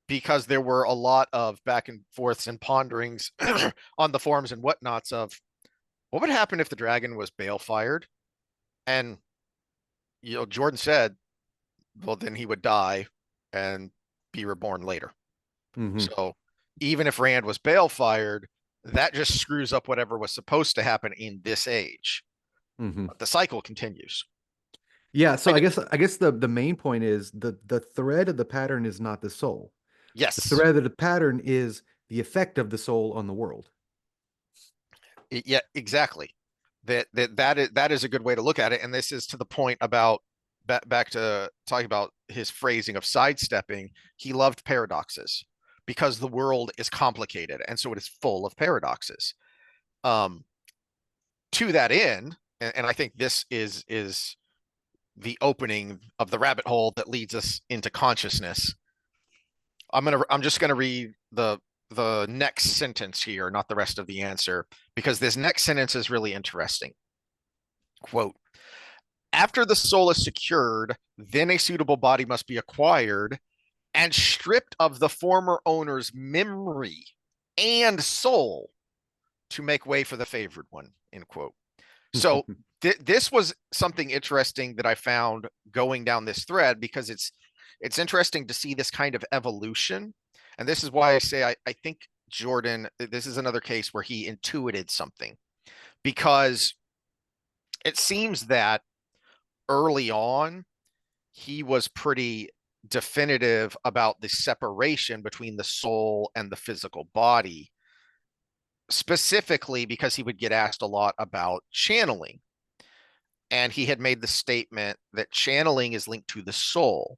because there were a lot of back and forths and ponderings on the forums and whatnots of what would happen if the dragon was balefired. And Jordan said, well, then he would die and be reborn later. Mhm. So even if Rand was balefired, that just screws up whatever was supposed to happen in this age. Mhm. The cycle continues. Yeah, so I I did, guess I guess the main point is the thread of the pattern is not the soul. The yes, thread of the pattern is the effect of the soul on the world. yeah, exactly. That is a good way to look at it. And this is to the point about back to talking about his phrasing of sidestepping. He loved paradoxes because the world is complicated, and so it is full of paradoxes. Um, to that end, and I think this is the opening of the rabbit hole that leads us into consciousness. I'm just gonna read the next sentence here, not the rest of the answer, because this next sentence is really interesting. Quote, after the soul is secured, then a suitable body must be acquired and stripped of the former owner's memory and soul to make way for the favored one, end quote. So this was something interesting that I found going down this thread, because it's interesting to see this kind of evolution. And this is why I say I think Jordan, this is another case where he intuited something, because it seems that early on he was pretty definitive about the separation between the soul and the physical body, specifically because he would get asked a lot about channeling. And he had made the statement that channeling is linked to the soul.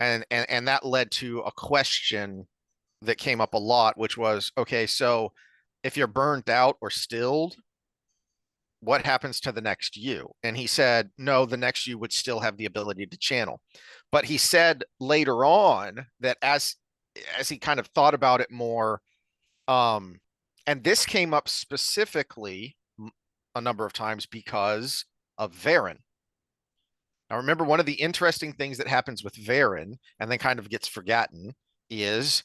And that led to a question that came up a lot, which was, okay, so if you're burned out or stilled, what happens to the next you? And he said, no, the next you would still have the ability to channel. But he said later on that as he kind of thought about it more, um, and this came up specifically a number of times because of Varen. Now, remember, one of the interesting things that happens with Varen and then kind of gets forgotten is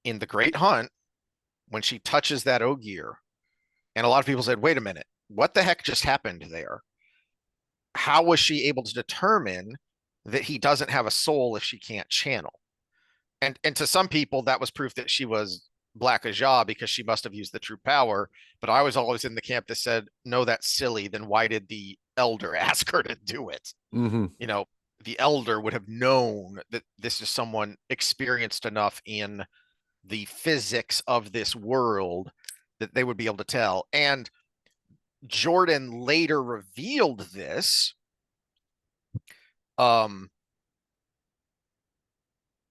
in the Great Hunt when she touches that Ogier. And a lot of people said, wait a minute, what the heck just happened there? How was she able to determine that he doesn't have a soul if she can't channel? And to some people, that was proof that she was Black Ajah because she must have used the true power. But I was always in the camp that said, no, that's silly. Then why did the elder ask her to do it? Mm-hmm. You know, the elder would have known that this is someone experienced enough in the physics of this world that they would be able to tell. And Jordan later revealed this um,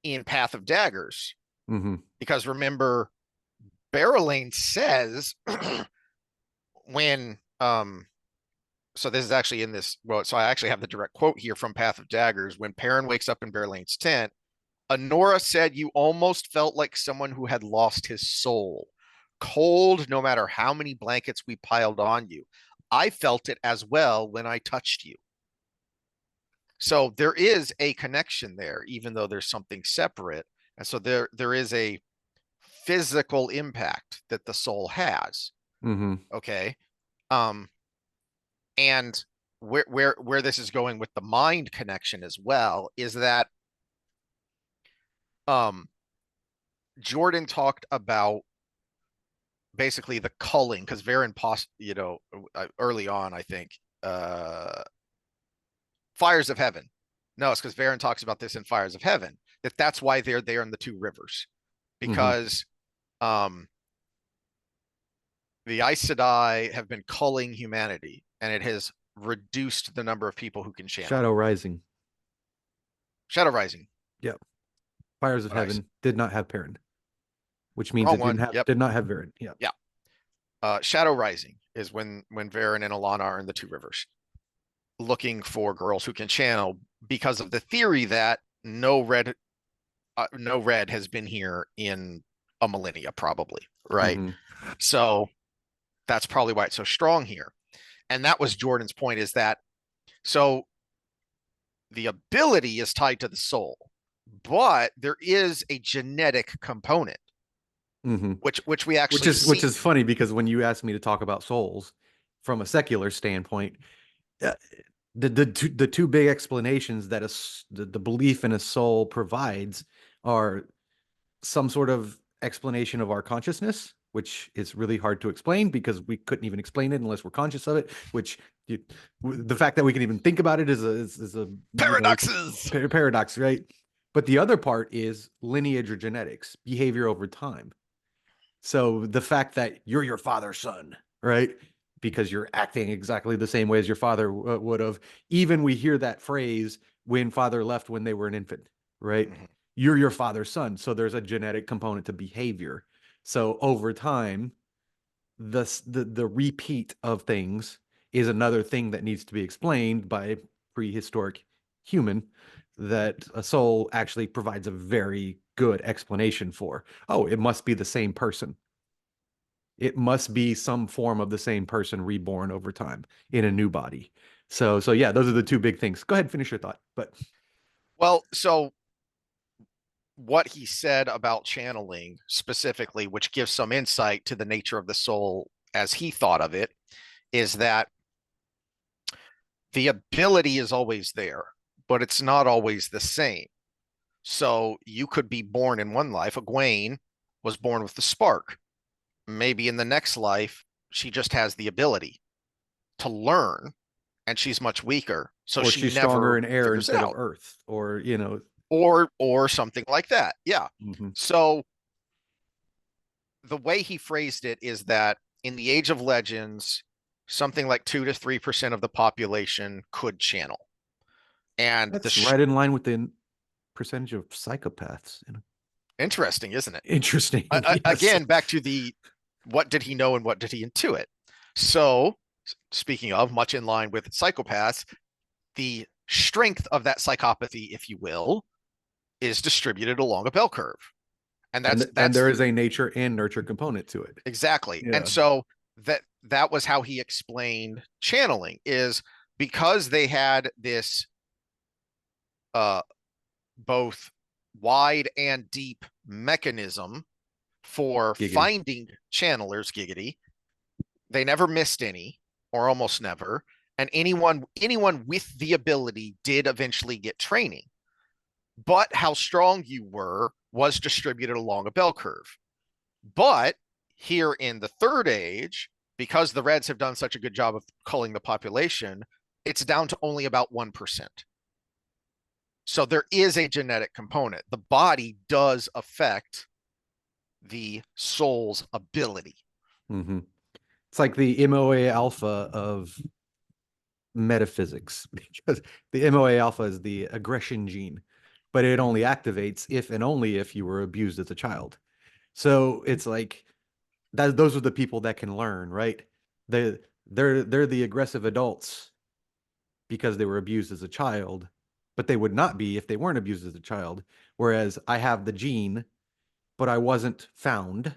in Path of Daggers. Mm-hmm. Because remember, Barrelane says when so this is actually in this, well, so I actually have the direct quote here from Path of Daggers. When Perrin wakes up in Barrelane's tent, Honora said you almost felt like someone who had lost his soul. Cold, no matter how many blankets we piled on you. I felt it as well when I touched you. So there is a connection there, even though there's something separate. And so there is a physical impact that the soul has. Mm-hmm. Okay. Um, and where this is going with the mind connection as well is that um Jordan talked about basically the culling because Varen early on, I think, Fires of Heaven. No, it's because Varen talks about this in Fires of Heaven, that's why they're there in the two rivers. Mm-hmm. Because um the Aes Sedai have been culling humanity, and it has reduced the number of people who can channel. Shadow Rising. Shadow Rising. Yep. Fires of What I Heaven did not have Perrin, which means wrong it one. Yep. did not have Varen. Yeah. Yeah. Shadow Rising is when Varen and Alana are in the two rivers, looking for girls who can channel because of the theory that no red has been here in a millennia, probably, right? Mm-hmm. So that's probably why it's so strong here. And that was Jordan's point, is that so the ability is tied to the soul, but there is a genetic component, Mm-hmm. which we Which actually is which see. is funny because when you asked me to talk about souls from a secular standpoint, uh, the two big explanations that the belief in a soul provides are some sort of explanation of our consciousness, which is really hard to explain because we couldn't even explain it unless we're conscious of it. Which the fact that we can even think about it is a Paradoxes. paradox, right? But the other part is lineage or genetics, behavior over time. So the fact that you're your father's son, right? Because you're acting exactly the same way as your father would have. Even we hear that phrase when father left when they were an infant, right? Mm-hmm. You're your father's son. So there's a genetic component to behavior. So over time, the repeat of things is another thing that needs to be explained by prehistoric human that a soul actually provides a very good explanation for. Oh, it must be the same person. It must be some form of the same person reborn over time in a new body. So yeah, those are the two big things. Go ahead, finish your thought. But Well, so what he said about channeling specifically, which gives some insight to the nature of the soul as he thought of it, is that the ability is always there, but it's not always the same. So you could be born in one life. Egwene was born with the spark. Maybe in the next life, she just has the ability to learn and she's much weaker. So or she she's stronger never in air figures it instead of out. earth, or Or something like that. Yeah. mhm. So the way he phrased it is that in the Age of Legends, something like 2 to 3% of the population could channel. And That's right in line with the percentage of psychopaths. Interesting, isn't it? Interesting. Yes. Again, back to the what did he know and what did he intuit? So, speaking of, much in line with psychopaths, the strength of that psychopathy, if you will, is distributed along a bell curve. And And there is a nature and nurture component to it. exactly. And Yeah. so that was how he explained channeling, is because they had this uh both wide and deep mechanism for Giggity. finding channelers, giggity. They never missed any, or almost never. And anyone with the ability did eventually get training. But how strong you were was distributed along a bell curve. But here in the third age, because the Reds have done such a good job of culling the population, it's down to only about 1%. So there is a genetic component. The body does affect the soul's ability. Mm-hmm. It's like the MOA alpha of metaphysics, because the MOA alpha is the aggression gene, but it only activates if and only if you were abused as a child. So it's like that, those are the people that can learn, right? They they're the aggressive adults because they were abused as a child, but they would not be if they weren't abused as a child. Whereas I have the gene, but I wasn't found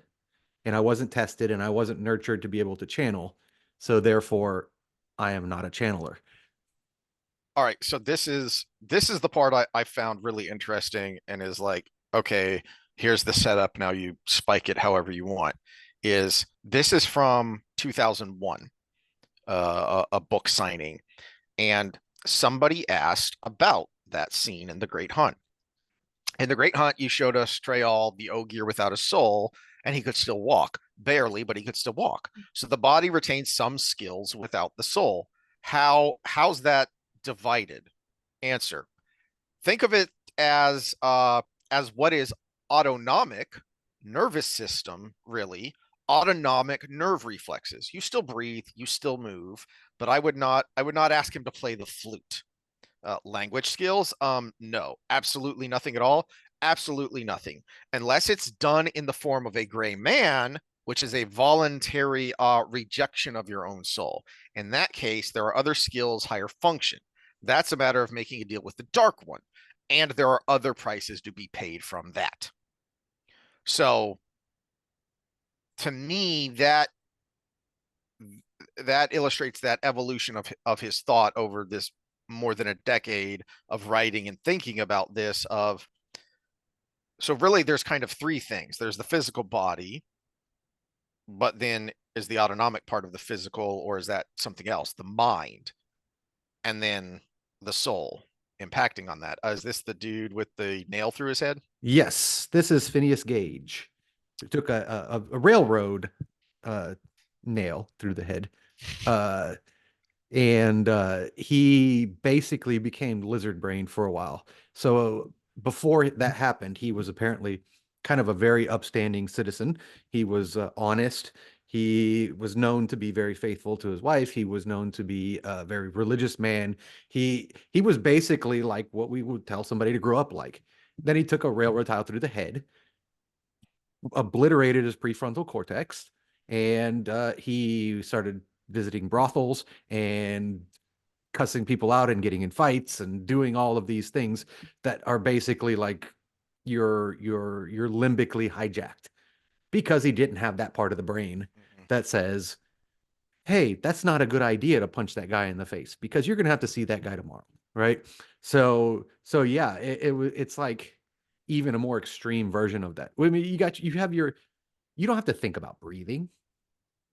and I wasn't tested and I wasn't nurtured to be able to channel. So therefore, I am not a channeler. All right, so this is the part I found really interesting and is like, okay, here's the setup. Now you spike it however you want. This is from 2001, a book signing, and somebody asked about that scene in The Great Hunt. In The Great Hunt, you showed us Treyal, the Ogier without a soul, and he could still walk. Barely, but he could still walk. So the body retains some skills without the soul. How's that divided? Answer. Think of it as what is autonomic nervous system, really. Autonomic nerve reflexes. You still breathe, you still move, but I would not ask him to play the flute. Language skills, no, absolutely nothing at all. Absolutely nothing, unless it's done in the form of a gray man, which is a voluntary rejection of your own soul. In that case, there are other skills, higher function. That's a matter of making a deal with the dark one, and there are other prices to be paid from that. So to me, that illustrates that evolution of his thought over this more than a decade of writing and thinking about this. Of So really there's kind of three things. There's the physical body, but then is the autonomic part of the physical, or is that something else? The mind, and then the soul impacting on that. Is this the dude with the nail through his head? Yes, this is Phineas Gage. It took a railroad nail through the head. Uh, and he basically became lizard brain for a while. So before that happened, he was apparently kind of a very upstanding citizen. He was honest. He was known to be very faithful to his wife. He was known to be a very religious man. He was basically like what we would tell somebody to grow up like. Then he took a railroad tile through the head, obliterated his prefrontal cortex, and he started visiting brothels and cussing people out and getting in fights and doing all of these things that are basically like you're limbically hijacked because he didn't have that part of the brain Mm-hmm. that says, hey, that's not a good idea to punch that guy in the face because you're going to have to see that guy tomorrow, right? So yeah, it's like even a more extreme version of that. I mean, you don't have to think about breathing.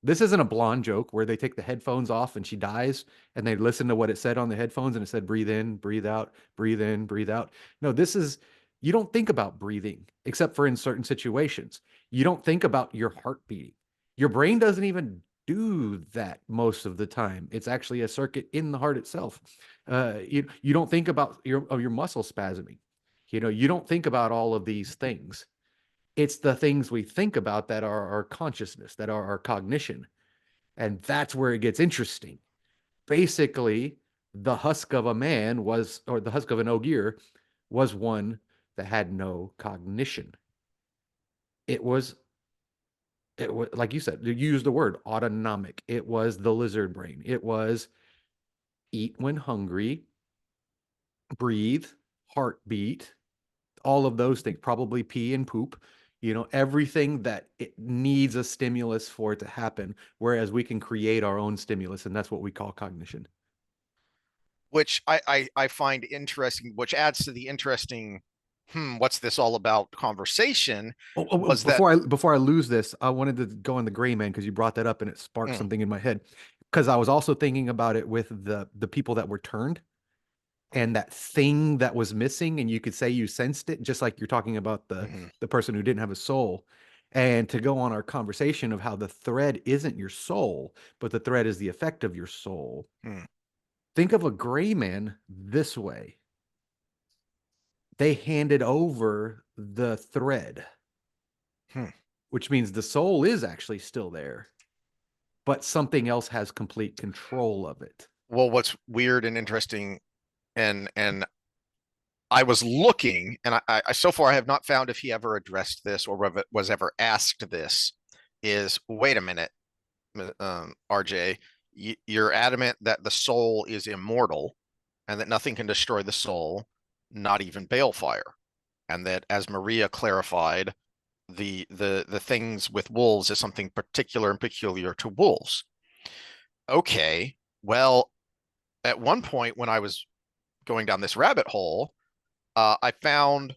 This isn't a blonde joke where they take the headphones off and she dies and they listen to what it said on the headphones and it said breathe in, breathe out, breathe in, breathe out. No, this is you don't think about breathing except for in certain situations. You don't think about your heart beating. Your brain doesn't even do that most of the time. It's actually a circuit in the heart itself. You don't think about your muscle spasming. You don't think about all of these things. It's the things we think about that are our consciousness, that are our cognition. And that's where it gets interesting. Basically, the husk of a man was, or the husk of an ogier was one that had no cognition. It was it was like you said, you used the word autonomic. It was the lizard brain. It was eat when hungry, breathe, heartbeat, all of those things, probably pee and poop, everything that it needs a stimulus for it to happen. Whereas we can create our own stimulus, and that's what we call cognition. Which I find interesting, which adds to the interesting, what's this all about conversation, was that, Before I lose this, I wanted to go on the gray man because you brought that up and it sparked mm, something in my head. Because I was also thinking about it with the people that were turned and that thing that was missing, and you could say you sensed it, just like you're talking about mhm, the person who didn't have a soul. And to go on our conversation of how the thread isn't your soul, but the thread is the effect of your soul. mm, Think of a gray man this way. They handed over the thread, hmm. which means the soul is actually still there, but something else has complete control of it. Well, what's weird and interesting, and I was looking, and I so far I have not found if he ever addressed this or was ever asked this. Is, wait a minute, RJ, you're adamant that the soul is immortal and that nothing can destroy the soul, not even balefire, and that, as Maria clarified, the things with wolves is something particular and peculiar to wolves. Okay, well, at one point when I was going down this rabbit hole, I found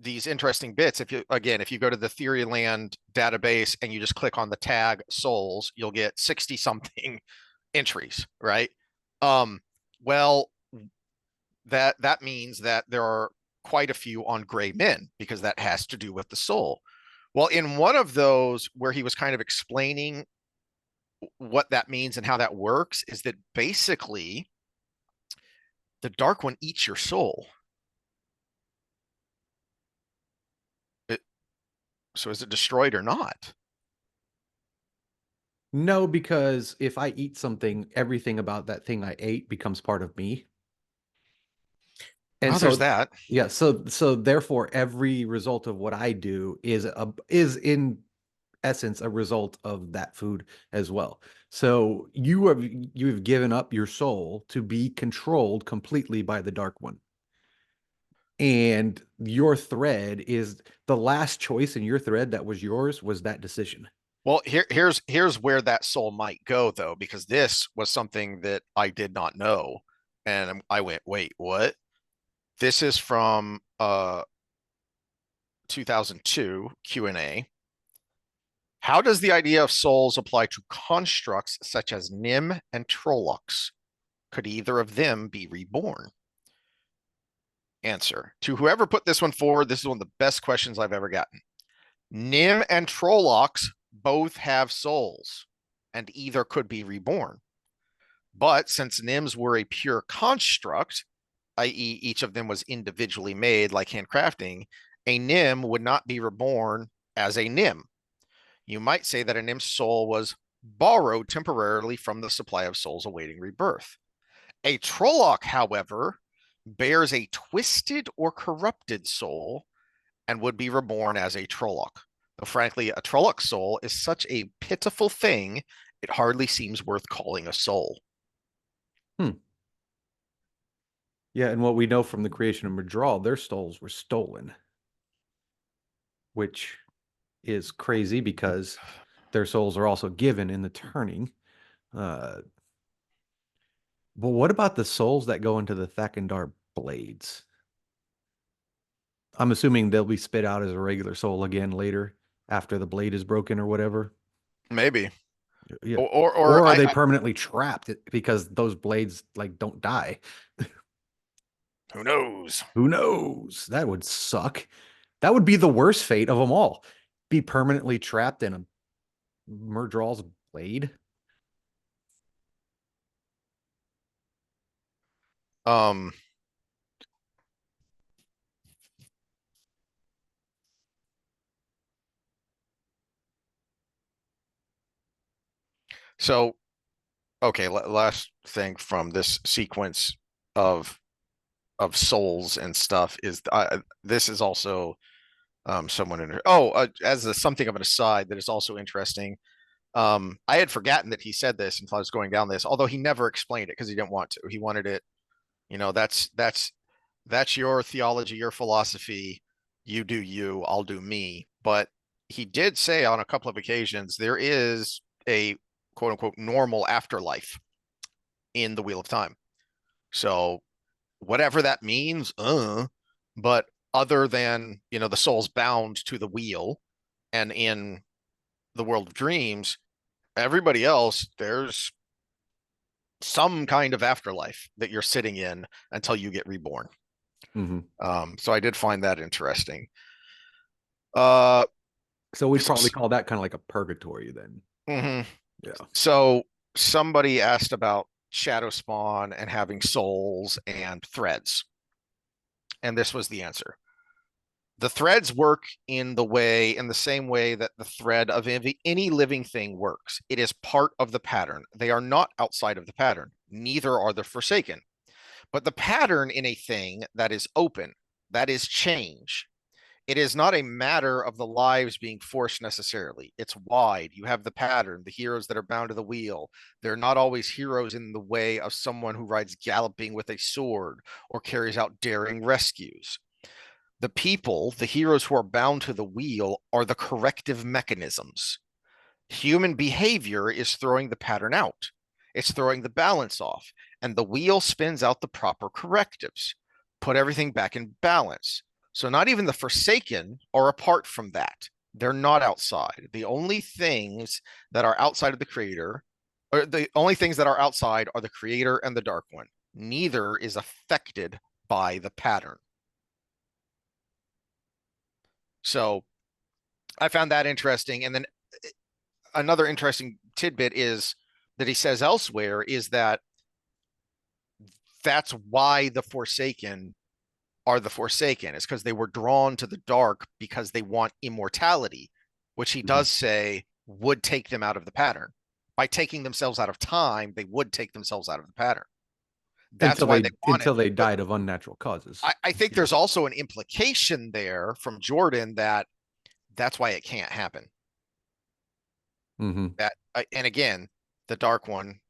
these interesting bits. If you go to the Theoryland database and you just click on the tag souls, you'll get 60 something entries, right? Um, well, that means that there are quite a few on gray men because that has to do with the soul. Well, in one of those where he was kind of explaining what that means and how that works, is that basically the dark one eats your soul. It, so is it destroyed or not? No, because if I eat something, everything about that thing I ate becomes part of me. And Oh, there's so, that. yeah, so therefore every result of what I do is in essence a result of that food as well. So you've given up your soul to be controlled completely by the dark one. And your thread is the last choice in your thread that was yours was that decision. Well, here's where that soul might go though, because this was something that I did not know, and I went, wait, what? This is from 2002 Q&A. How does the idea of souls apply to constructs such as Nim and Trollocs? Could either of them be reborn? Answer. To whoever put this one forward, this is one of the best questions I've ever gotten. Nim and Trollocs both have souls and either could be reborn. But since Nims were a pure construct, i.e., each of them was individually made like handcrafting, a Nim would not be reborn as a Nim. You might say that a Nim's soul was borrowed temporarily from the supply of souls awaiting rebirth. A Trolloc, however, bears a twisted or corrupted soul and would be reborn as a Trolloc. Though frankly, a Trolloc soul is such a pitiful thing, it hardly seems worth calling a soul. Hmm. Yeah, and what we know from the creation of Madral, their souls were stolen, which is crazy because their souls are also given in the turning. Uh, but what about the souls that go into the Thakandar blades? I'm assuming they'll be spit out as a regular soul again later after the blade is broken or whatever. Maybe. Yeah. Or Or are I, they I permanently trapped because those blades like don't die? who knows? Who knows? That would suck. That would be the worst fate of them all. Be permanently trapped in a Murdral's blade. Um, so okay, last thing from this sequence of of souls and stuff is this is also someone in as something of an aside that is also interesting. I had forgotten that he said this until I was going down this, although he never explained it because he didn't want to. He wanted it, that's your theology, your philosophy. You do you, I'll do me. But he did say on a couple of occasions there is a quote unquote normal afterlife in the Wheel of Time. So whatever that means, but other than, the soul's bound to the wheel, and in the world of dreams, everybody else, there's some kind of afterlife that you're sitting in until you get reborn. Mm-hmm. So I did find that interesting. Uh, So we'd probably call that kind of like a purgatory then. mhm. Yeah. So somebody asked about shadow spawn and having souls and threads, and this was the answer. The threads work in the same way that the thread of any living thing works. It is part of the pattern. They are not outside of the pattern. Neither are the forsaken. But the pattern in a thing that is open, that is change. It is not a matter of the lives being forced necessarily. It's wide. You have the pattern, the heroes that are bound to the wheel. They're not always heroes in the way of someone who rides galloping with a sword or carries out daring rescues. The people, the heroes who are bound to the wheel, are the corrective mechanisms. Human behavior is throwing the pattern out, it's throwing the balance off, and the wheel spins out the proper correctives, put everything back in balance. So, not even the forsaken are apart from that. They're not outside. The only things that are outside of the creator, or the only things that are outside are the creator and the dark one. Neither is affected by the pattern. So, I found that interesting. And then another interesting tidbit is that he says elsewhere is that that's why the Forsaken are the Forsaken. It's because they were drawn to the dark because they want immortality, which he Mm-hmm. does say would take them out of the pattern. By taking themselves out of time, they would take themselves out of the pattern. That's why they want it. Until they But died of unnatural causes. I think Yeah. there's also an implication there from Jordan that that's why it can't happen. Mm-hmm. That and again, the dark one,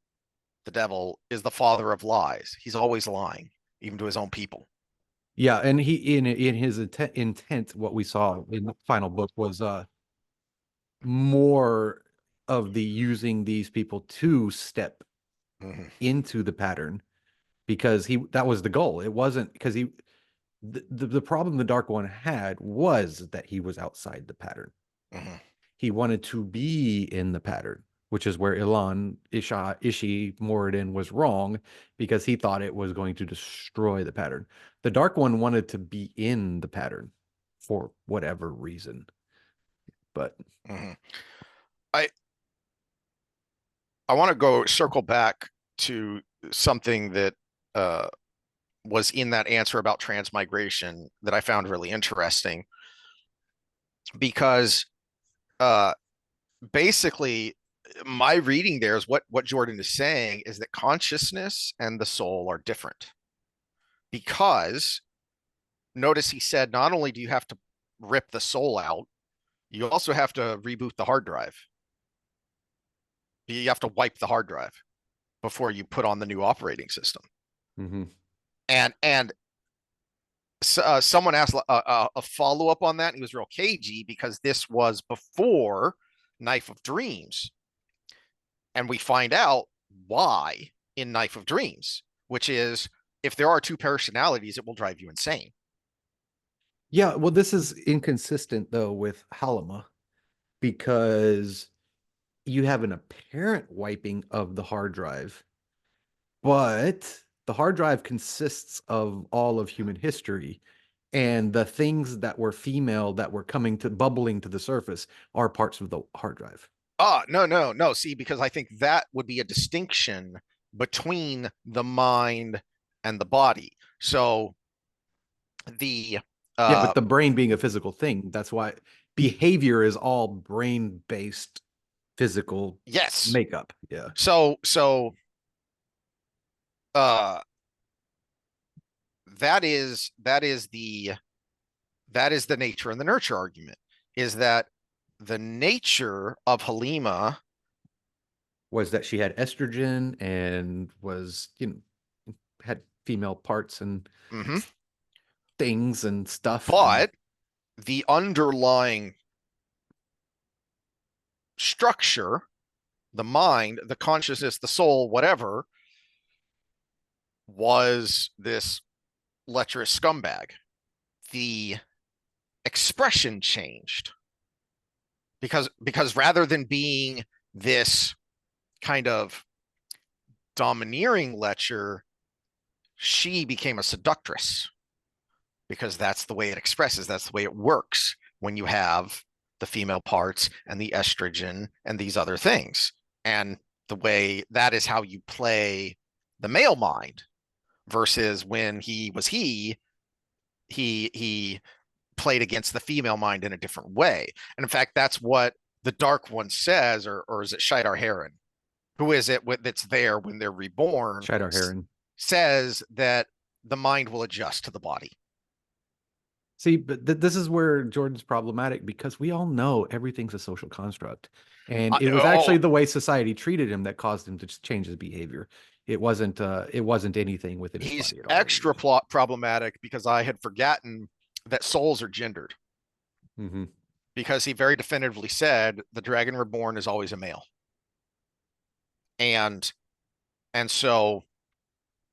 the devil, is the father of lies. He's always lying, even to his own people. Yeah, and he in his intent, what we saw in the final book was more of the using these people to step Mm-hmm. into the pattern because he that was the goal. It wasn't because the problem the Dark One had was that he was outside the pattern. Mm-hmm. He wanted to be in the pattern, which is where Ishi Moradin was wrong because he thought it was going to destroy the pattern. The Dark One wanted to be in the pattern for whatever reason. But Mm-hmm. I I want to go circle back to something that uh, was in that answer about transmigration that I found really interesting because uh, basically my reading there is what Jordan is saying is that consciousness and the soul are different because notice he said not only do you have to rip the soul out, you also have to reboot the hard drive. You have to wipe the hard drive before you put on the new operating system. mm-hmm. And someone asked a follow up on that. And he was real cagey because this was before Knife of Dreams, and we find out why in Knife of Dreams, which is if there are two personalities, it will drive you insane. Yeah, well, this is inconsistent though with Halima because you have an apparent wiping of the hard drive, but the hard drive consists of all of human history. And the things that were female that were coming to bubbling to the surface are parts of the hard drive. No, no, no. See, because I think that would be a distinction between the mind and the body. So the Yeah, uh but the brain being a physical thing, that's why behavior is all brain-based physical yes. makeup. Yeah. So uh that is the nature and the nurture argument, is that the nature of Halima. Was that she had estrogen and was, had female parts and Mhm. things and stuff. And But the underlying structure, the mind, the consciousness, the soul, whatever, was this lecherous scumbag. The expression changed because rather than being this kind of domineering lecher, she became a seductress, because that's the way it expresses, that's the way it works when you have the female parts and the estrogen and these other things. And the way that is how you play the male mind, versus when he played against the female mind in a different way. And in fact, that's what the Dark One says, or is it Shidar Heron? Who is it that's there when they're reborn? Shidar Heron. Says that the mind will adjust to the body. See, but this is where Jordan's problematic, because we all know everything's a social construct. And it was actually Oh, the way society treated him that caused him to change his behavior. It wasn't anything within his he's body at all. extra problematic because I had forgotten that souls are gendered, Mm-hmm. because he very definitively said the dragon reborn is always a male. And so,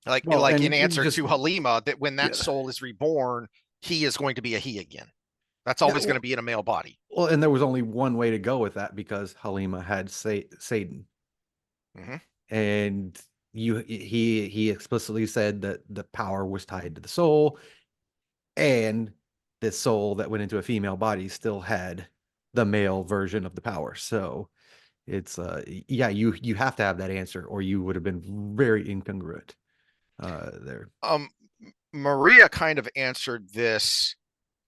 Well, like in and answer just to Halima, that when that yeah, soul is reborn, he is going to be a he again. That's yeah. always going to be in a male body. Well, and there was only one way to go with that, because Halima had Satan, Mm-hmm. and he explicitly said that the power was tied to the soul, and this soul that went into a female body still had the male version of the power. So it's yeah, you have to have that answer, or you would have been very incongruent there. Maria kind of answered this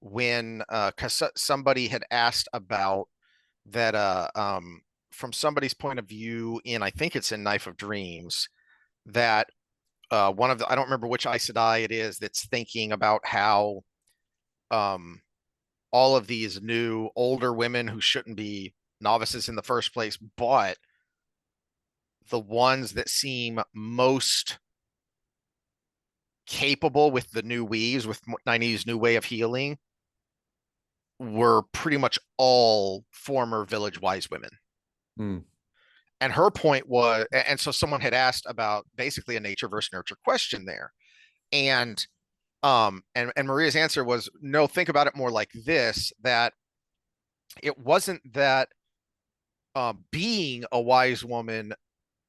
when because somebody had asked about that from somebody's point of view, in I think it's in Knife of Dreams, that one of the, I don't remember which Aes Sedai it is, that's thinking about how um all of these new older women who shouldn't be novices in the first place, but the ones that seem most capable with the new weaves, with Nynaeve's new way of healing, were pretty much all former village wise women. Mm. And her point was, and so someone had asked about basically a nature versus nurture question there. And Maria's answer was, no, think about it more like this, that it wasn't that being a wise woman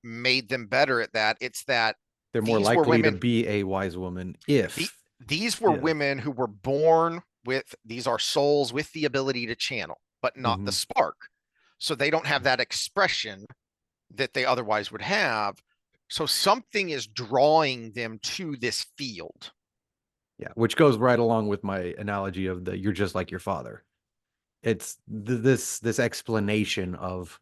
made them better at that. It's that They're more these were likely to women, be a wise woman the, if these were yeah. women who were born with, these are souls with the ability to channel, but not the Mm-hmm. spark. So they don't have that expression that they otherwise would have. So something is drawing them to this field. Yeah, which goes right along with my analogy of the you're just like your father. It's this explanation of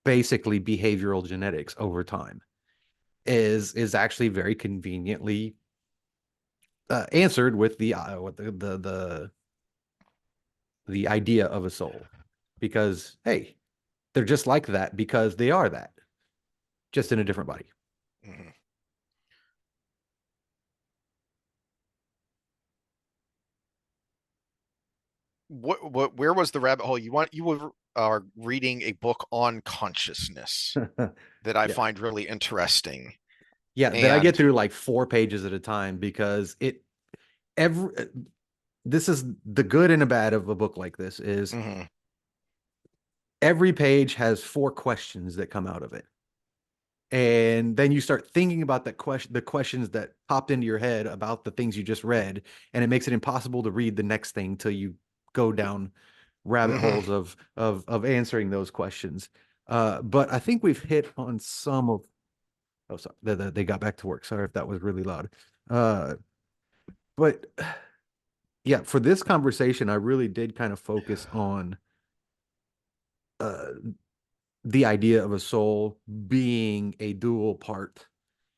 basically behavioral genetics over time is actually very conveniently answered with the idea of a soul, because hey, they're just like that because they are that, just in a different body. Mm-hmm. Where was the rabbit hole? You were reading a book on consciousness that I Yeah, find really interesting. yeah, that I get And through like 4 pages at a time, because it every this is the good and the bad of a book like this is mhm, every page has 4 questions that come out of it. And then you start thinking about the questions that popped into your head about the things you just read, and it makes it impossible to read the next thing till you go down rabbit mhm. holes of answering those questions. But I think we've hit on some of. Oh, sorry, they got back to work. Sorry if that was really loud. Uh, but yeah, for this conversation, I really did kind of focus on uh, the idea of a soul being a dual part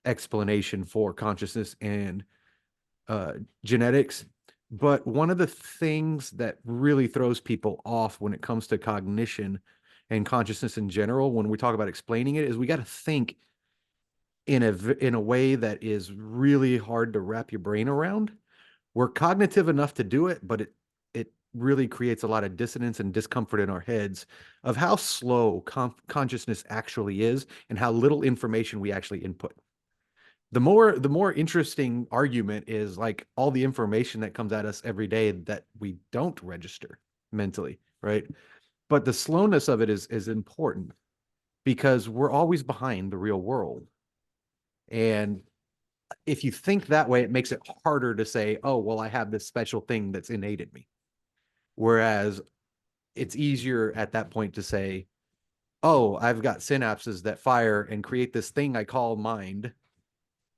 explanation for consciousness and uh, genetics. But one of the things that really throws people off when it comes to cognition and consciousness in general, when we talk about explaining it, is we got to think in a way that is really hard to wrap your brain around. We're cognitive enough to do it, but it really creates a lot of dissonance and discomfort in our heads of how slow consciousness actually is and how little information we actually input. The more interesting argument is like all the information that comes at us every day that we don't register mentally, right? But the slowness of it is important because we're always behind the real world. And if you think that way, it makes it harder to say, oh, well, I have this special thing that's innate in me. Whereas it's easier at that point to say, oh, I've got synapses that fire and create this thing I call mind.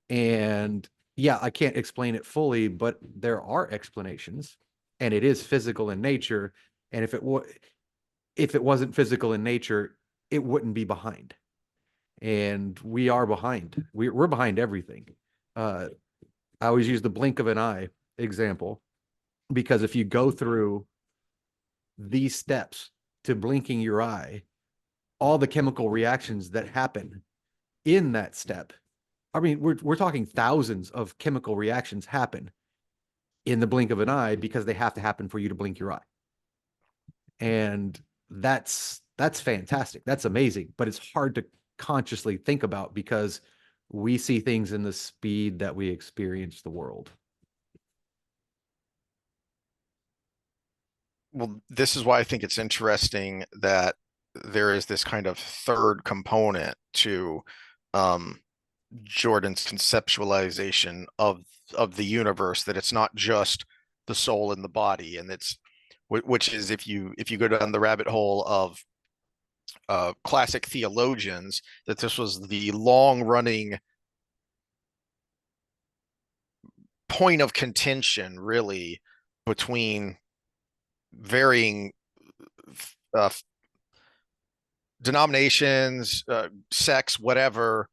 And yeah, I can't explain it fully, but there are explanations, and it is physical in nature. And if it wasn't physical in nature, it wouldn't be behind. And we are behind. We're behind everything. Uh, I always use the blink of an eye example because if you go through these steps to blinking your eye, all the chemical reactions that happen in that step, I mean, we're talking thousands of chemical reactions happen in the blink of an eye because they have to happen for you to blink your eye. And that's fantastic. That's amazing, but it's hard to consciously think about because we see things in the speed that we experience the world. Well, this is why I think it's interesting that there is this kind of third component to um, Jordan's conceptualization of the universe, that it's not just the soul and the body, and it's which is, if you go down the rabbit hole of classic theologians, that this was the long running point of contention, really, between varying uh, denominations, sects, whatever,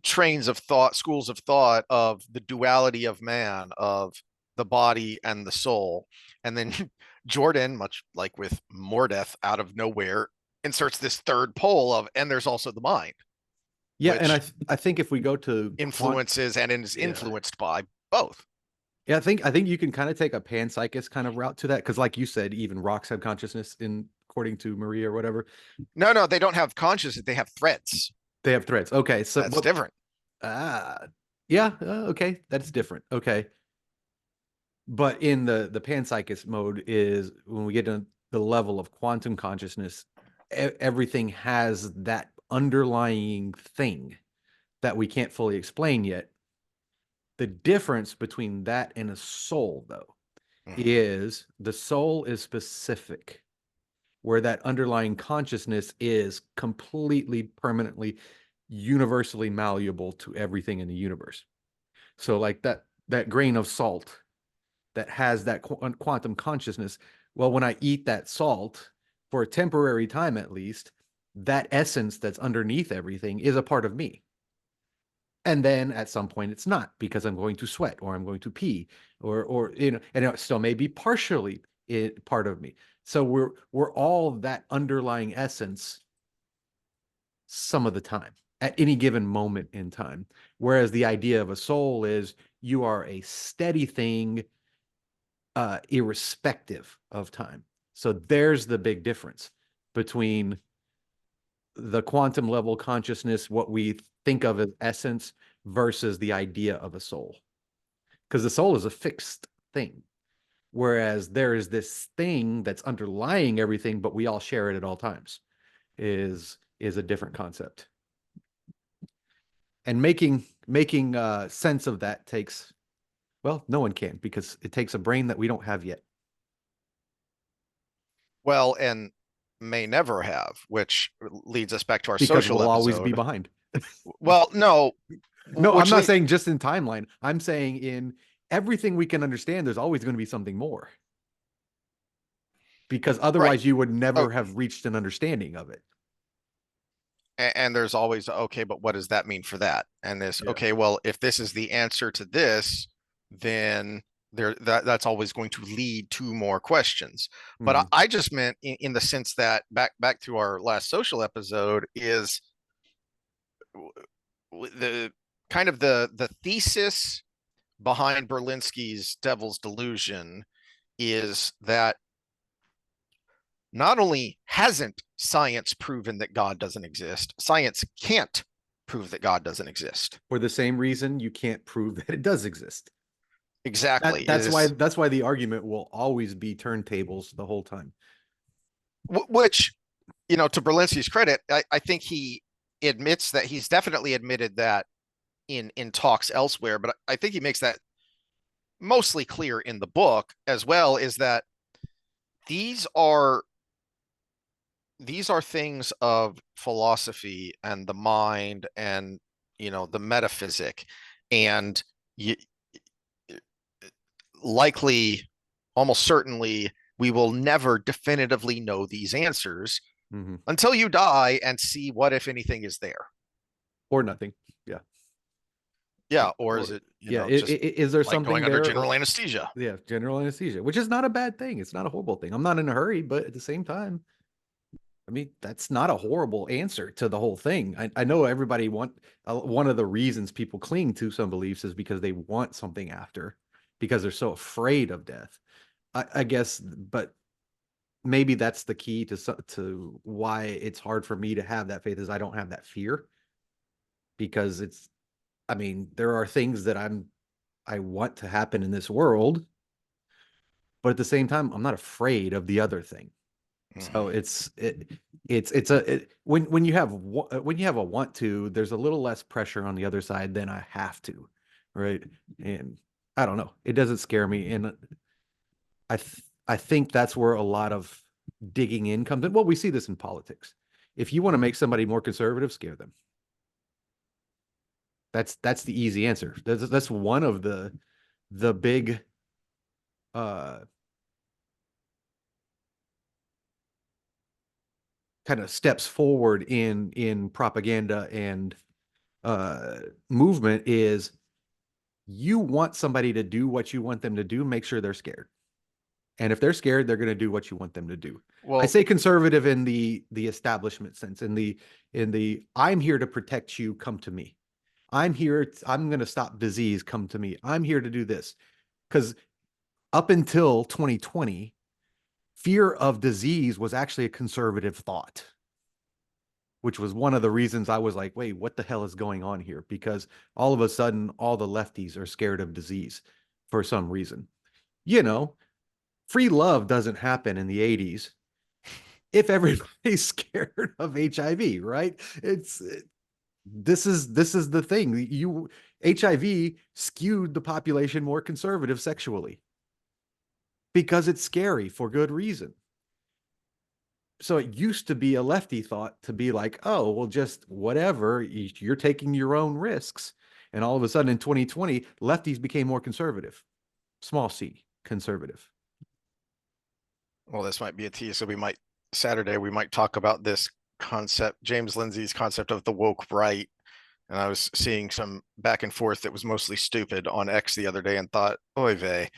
trains of thought, schools of thought, of the duality of man, of the body and the soul. And then Jordan, much like with Mordeth, out of nowhere, inserts this third pole of, and there's also the mind, Yeah, and which I think if we go to influences and is yeah. influenced by both. Yeah, I think you can kind of take a panpsychist kind of route to that because, like you said, even rocks have consciousness in according to Maria or whatever. No, no, they don't have consciousness, they have threads. They have threads. Okay, so That's different. ah, yeah, okay, that's different. Okay, but in the panpsychist mode is when we get to the level of quantum consciousness, everything has that underlying thing that we can't fully explain yet. The difference between that and a soul, though, Mm-hmm. is the soul is specific, where that underlying consciousness is completely, permanently, universally malleable to everything in the universe. So, like that grain of salt that has that quantum consciousness. Well, when I eat that salt for a temporary time, at least, that essence that's underneath everything is a part of me. And then at some point it's not because I'm going to sweat or I'm going to pee or and it still may be partially part of me. So we're all that underlying essence some of the time at any given moment in time. Whereas the idea of a soul is you are a steady thing, irrespective of time. So there's the big difference between the quantum level consciousness, what we think of as essence, versus the idea of a soul. Because the soul is a fixed thing, whereas there is this thing that's underlying everything, but we all share it at all times. Is a different concept. And making sense of that takes, well, no one can because it takes a brain that we don't have yet. Well, and may never have, which leads us back to our Because social we'll always be episode. behind. Well, no, No, I'm which not lead, saying just in timeline. I'm saying in everything we can understand, there's always going to be something more. Because right. otherwise you would Oh, never have reached an understanding of it. and there's always, okay, but what does that mean for that? And this, Yeah. okay, well, if this is the answer to this, then that's always going to lead to more questions. But Hmm. I just meant in the sense that back to our last social episode is the kind of the thesis behind Berlinski's Devil's Delusion is that not only hasn't science proven that God doesn't exist, science can't prove that God doesn't exist. For the same reason, you can't prove that it does exist. Exactly. That's why the argument will always be turntables the whole time. Which, to Berlinski's credit, I think he admits that he's definitely admitted that in talks elsewhere, but I think he makes that mostly clear in the book as well, is that these are these are things of philosophy and the mind and the metaphysic, and you, likely, almost certainly, we will never definitively know these answers Hmm. until you die and see what, if anything, is there. Or nothing. Yeah. Yeah, or is Or it yeah, just is there like something going under there? general anesthesia? Yeah, general anesthesia, which is not a bad thing. It's not a horrible thing. I'm not in a hurry, but at the same time, I mean, that's not a horrible answer to the whole thing. I know everybody one of the reasons people cling to some beliefs is because they want something after, because they're so afraid of death. I guess, but maybe that's the key to why it's hard for me to have that faith is I don't have that fear because I mean, there are things that I want to happen in this world, but at the same time, I'm not afraid of the other thing. So Mhm. when you have a want to, there's a little less pressure on the other side than I have to, right? And I don't know, it doesn't scare me, and I think that's where a lot of digging in comes in. Well, we see this in politics. If you want to make somebody more conservative, scare them. That's the easy answer. That's one of the big uh kind of steps forward in propaganda and uh movement is you want somebody to do what you want them to do, make sure they're scared. And if they're scared, they're going to do what you want them to do. I Well, say conservative in the establishment sense, in the I'm here to protect you, come to me. I'm going to stop disease, come to me. I'm here to do this. Because up until 2020, fear of disease was actually a conservative thought, which was one of the reasons I was like, wait, what the hell is going on here? Because all of a sudden, all the lefties are scared of disease for some reason. You know, free love doesn't happen in the 80s if everybody's scared of HIV, right? It's this is the thing. You HIV skewed the population more conservative sexually because it's scary for good reason. So it used to be a lefty thought to be like, oh, well, just whatever, you're taking your own risks. And all of a sudden in 2020, lefties became more conservative, small c, conservative. this might be a tease. So Saturday we might talk about this concept, James Lindsay's concept of the woke right. And I was seeing some back and forth that was mostly stupid on X the other day and thought, oy vey.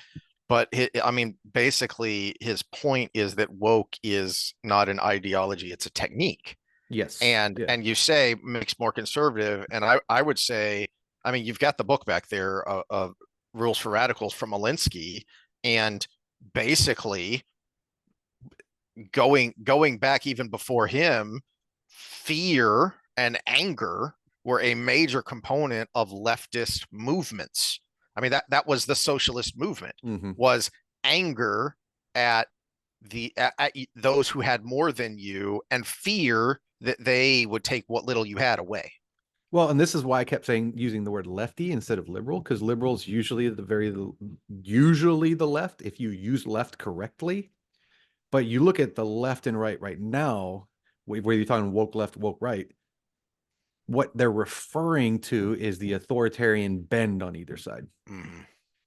But I mean, basically, his point is that woke is not an ideology; it's a technique. Yes. And Yeah. you say makes more conservative, and I would say, I mean, you've got the book back there of Rules for Radicals from Alinsky, and basically going back even before him, fear and anger were a major component of leftist movements. I mean, that was the socialist movement, Mm-hmm. was anger at at those who had more than you, and fear that they would take what little you had away. Well, and this is why I kept saying using the word lefty instead of liberal, because liberals usually the left if you use left correctly. But you look at the left and right now, where you're talking woke left, woke right, what they're referring to is the authoritarian bend on either side. Mm-hmm.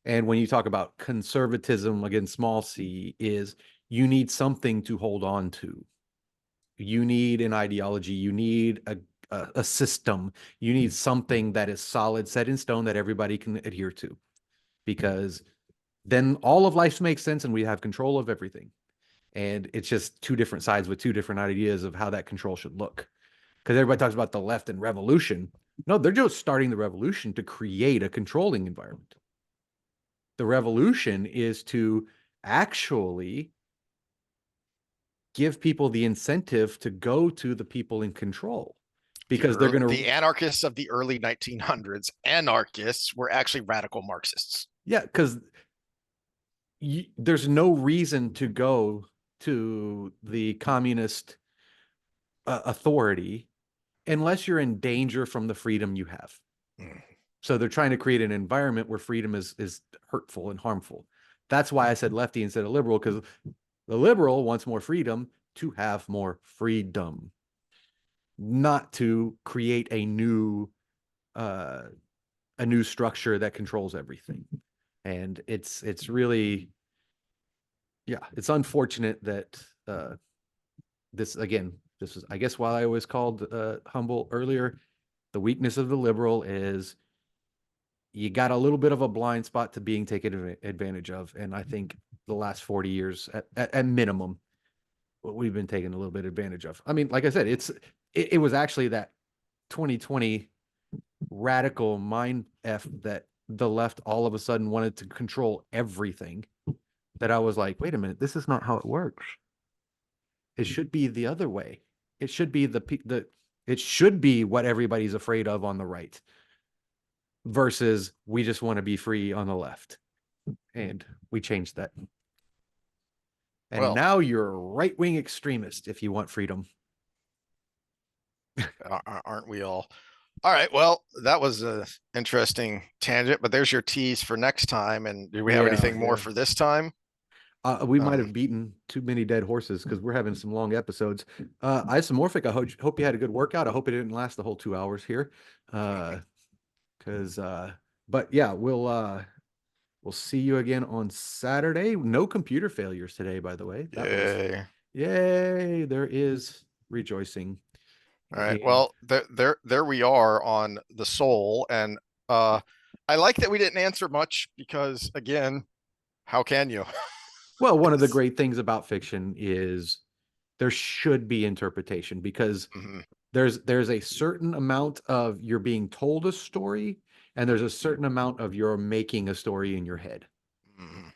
And when you talk about conservatism, again, small c, is you need something to hold on to. You need an ideology. You need a system. You need something that is solid, set in stone that everybody can adhere to, because then all of life makes sense and we have control of everything. And it's just two different sides with two different ideas of how that control should look. Because everybody talks about the left and revolution. No, they're just starting the revolution to create a controlling environment. The revolution is to actually give people the incentive to go to the people in control, because they're going The to, anarchists of the early 1900s, anarchists were actually radical Marxists. yeah, because there's no reason to go to the communist authority unless you're in danger from the freedom you have. Mm. So they're trying to create an environment where freedom is hurtful and harmful. That's why I said lefty instead of liberal, because the liberal wants more freedom to have more freedom, not to create uh, a new structure that controls everything. And it's really, yeah, it's unfortunate that this again, this is, I guess, why I was called humble earlier. The weakness of the liberal is you got a little bit of a blind spot to being taken advantage of. And I think the last 40 years at minimum, we've been taken a little bit advantage of. I mean, like I said, it was actually that 2020 radical mind F that the left all of a sudden wanted to control everything, that I was like, wait a minute, this is not how it works. It should be the other way. It should be it should be what everybody's afraid of on the right, versus we just want to be free on the left. And we changed that. And Well, now you're a right-wing extremist if you want freedom. aren't we all? All right. Well, that was a interesting tangent, but there's your tease for next time. And do we have Yeah, anything more yeah. for this time? We might Um, have beaten too many dead horses because we're having some long episodes. Isomorphic, I hope you had a good workout. I hope it didn't last the whole 2 hours here. Because but yeah, we'll see you again on Saturday. No computer failures today, by the way. That was yay. yay. There is rejoicing. All right. And Well, there we are on the soul, and uh, I like that we didn't answer much because, again, how can you? well, one of the great things about fiction is there should be interpretation, because Mhm, there's a certain amount of you're being told a story, and there's a certain amount of you're making a story in your head. mhm.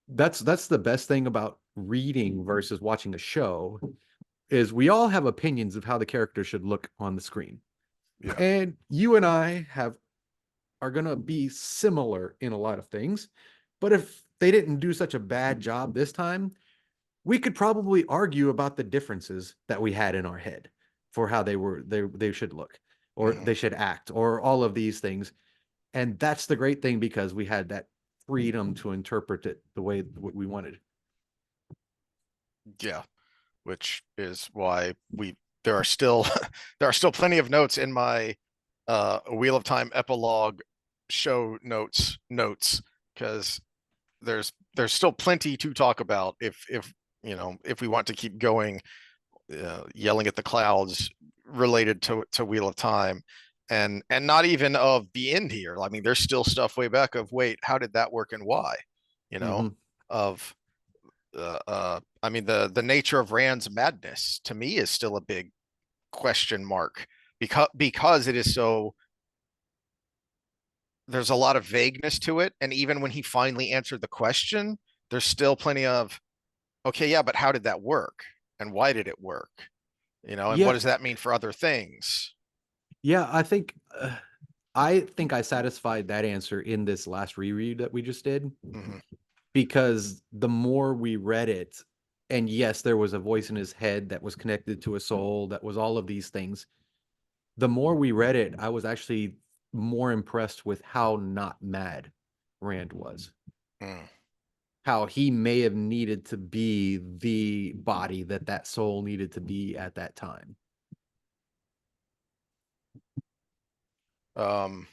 That's the best thing about reading versus watching a show, is we all have opinions of how the character should look on the screen. Yeah. And you and I are going to be similar in a lot of things. But if they didn't do such a bad job this time, we could probably argue about the differences that we had in our head for how they should look, or Mhm. they should act, or all of these things. And that's the great thing, because we had that freedom to interpret it the way we wanted. Yeah. Which is why there are still there are still plenty of notes in my Wheel of Time epilogue show notes because there's still plenty to talk about if if we want to keep going, yelling at the clouds related to Wheel of Time, and not even of the end here. I mean, there's still stuff way back of, wait, how did that work and why, you know, Mm-hmm. of I mean, the nature of Rand's madness to me is still a big question mark, because it is so, there's a lot of vagueness to it, and even when he finally answered the question, there's still plenty of, okay, yeah, but how did that work, and why did it work, and what Yeah, does that mean for other things? yeah. I think I satisfied that answer in this last reread that we just did, Mm-hmm. because the more we read it, and yes, there was a voice in his head that was connected to a soul, that was all of these things. The more we read it, I was actually more impressed with how not mad Rand was. Mm. How he may have needed to be the body that soul needed to be at that time. um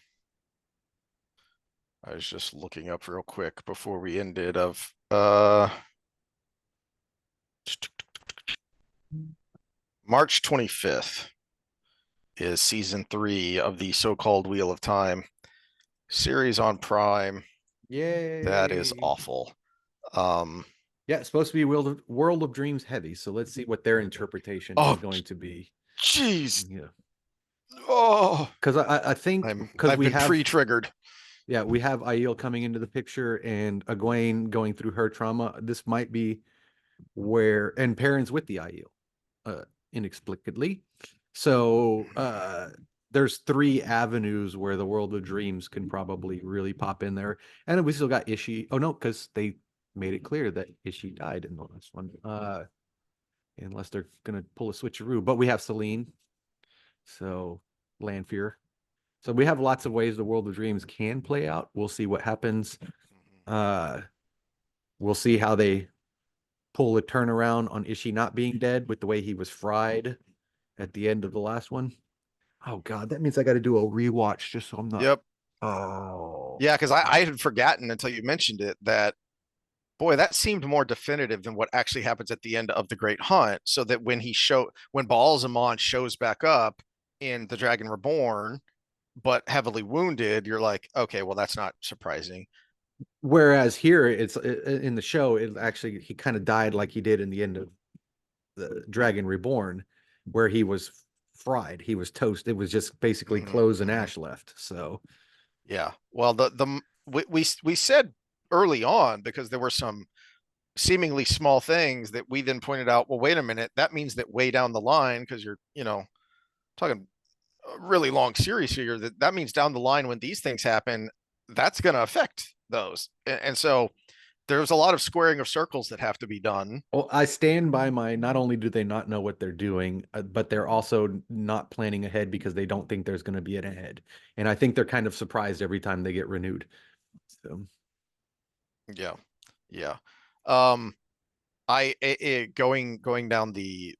I was just looking up real quick before we ended of March 25th. is season 3 of the so-called Wheel of Time series on Prime. That is Yay. awful. Um, Yeah, it's supposed to be World of Dreams heavy. So let's see what their interpretation is oh, going to be. jeez. Yeah. Oh, Because I think because I've we been have, pre-triggered. yeah, we have Aiel coming into the picture and Egwene going through her trauma. This might be where, and parents with the Aiel, inexplicably. So there's three avenues where the World of Dreams can probably really pop in there. And then we still got Ishii. Oh no, because they made it clear that Ishii died in the last one. Unless they're gonna pull a switcheroo. But we have Celine, so Lanfear. So we have lots of ways the World of Dreams can play out. We'll see what happens. Uh, we'll see how they pull a turnaround on Ishii not being dead with the way he was fried at the end of the last one. Oh God, that means I got to do a rewatch just so I'm not. Yep. Oh, Yeah, because I had forgotten until you mentioned it that boy, that seemed more definitive than what actually happens at the end of the Great Hunt. So that when Baalzamon shows back up in The Dragon Reborn, but heavily wounded, you're like, okay, well, that's not surprising. whereas here it's in the show, it actually he kind of died like he did in the end of the Dragon Reborn, where he was fried, he was toast. It was just basically Mm-hmm, clothes and mm-hmm. ash left. So Yeah. Well, the we said early on because there were some seemingly small things that we then pointed out. Well, wait a minute. That means that way down the line, because you're talking a really long series here, that means down the line when these things happen, that's going to affect those. And so there's a lot of squaring of circles that have to be done. well, I stand by my not only do they not know what they're doing, but they're also not planning ahead because they don't think there's going to be an ahead. And I think they're kind of surprised every time they get renewed. So Yeah. Yeah. Um, going down the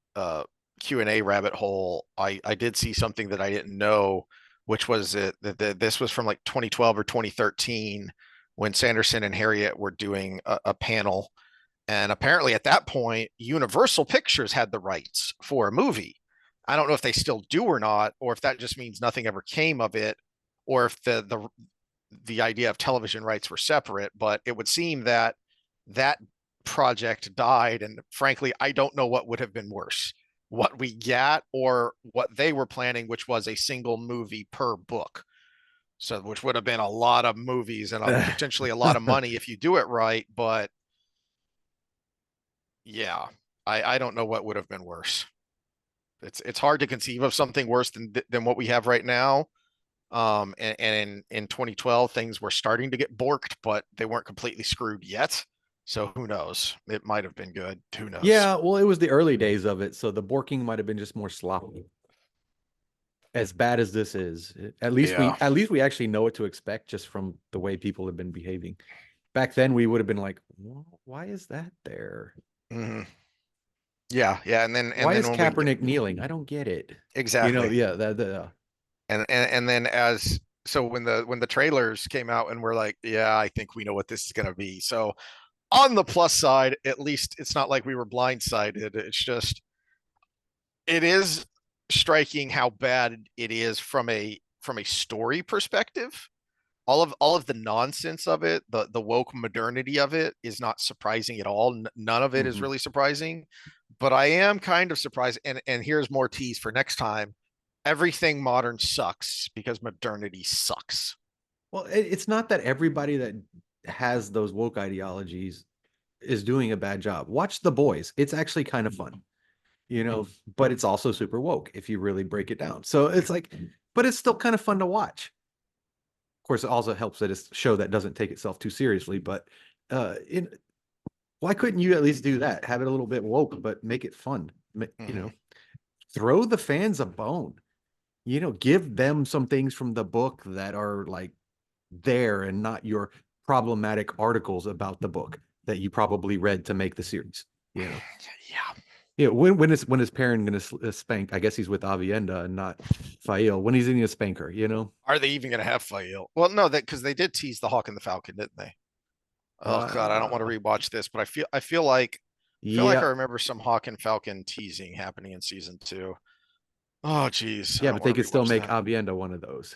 Q&A rabbit hole, I did see something that I didn't know, which was that this was from like 2012 or 2013 when Sanderson and Harriet were doing a panel, and apparently at that point Universal Pictures had the rights for a movie. I don't know if they still do or not, or if that just means nothing ever came of it, or if the idea of television rights were separate, but it would seem that that project died. And frankly, I don't know what would have been worse, what we got or what they were planning, which was a single movie per book. So, which would have been a lot of movies and potentially a lot of money if you do it right. But yeah, I don't know what would have been worse. It's hard to conceive of something worse than what we have right now. And in 2012, things were starting to get borked, but they weren't completely screwed yet. So who knows? It might have been good. Who knows? yeah, well, it was the early days of it, so the borking might have been just more sloppy. As bad as this is, Yeah. at least we actually know what to expect just from the way people have been behaving. Back then, we would have been like, well, "Why is that there? Hmm. Yeah. Yeah. And Why then is when we Kaepernick kneeling? I don't get it." You know, exactly. yeah, that And then as so when the trailers came out and we're like, yeah, I think we know what this is going to be. So on the plus side, at least it's not like we were blindsided. It's just it is striking how bad it is from a story perspective. All of the nonsense of it, the woke modernity of it is not surprising at all. None of it is mhm. really surprising, but I am kind of surprised. And here's more tease for next time. Everything modern sucks because modernity sucks. Well, it's not that everybody that has those woke ideologies is doing a bad job. Watch The Boys. It's actually kind of fun, you know, but it's also super woke if you really break it down. So it's like, but it's still kind of fun to watch. Of course, it also helps that it's a show that doesn't take itself too seriously, but in why couldn't you at least do that? Have it a little bit woke, but make it fun. You Mm-hmm. know, throw the fans a bone. You know, give them some things from the book that are like there and not your problematic articles about the book that you probably read to make the series. You know, Yeah. yeah. When is Perrin going to spank? I guess he's with Avienda and not Fael. When he's going to spank her, you know. Are they even going to have Fael? Well, no, that because they did tease the Hawk and the Falcon, didn't they? Oh God, I don't want to Uh, rewatch this, but I feel like I yeah. remember some Hawk and Falcon teasing happening in season 2. Oh, geez. I Yeah, don't but they want to could still rewatch make that. Avienda one of those.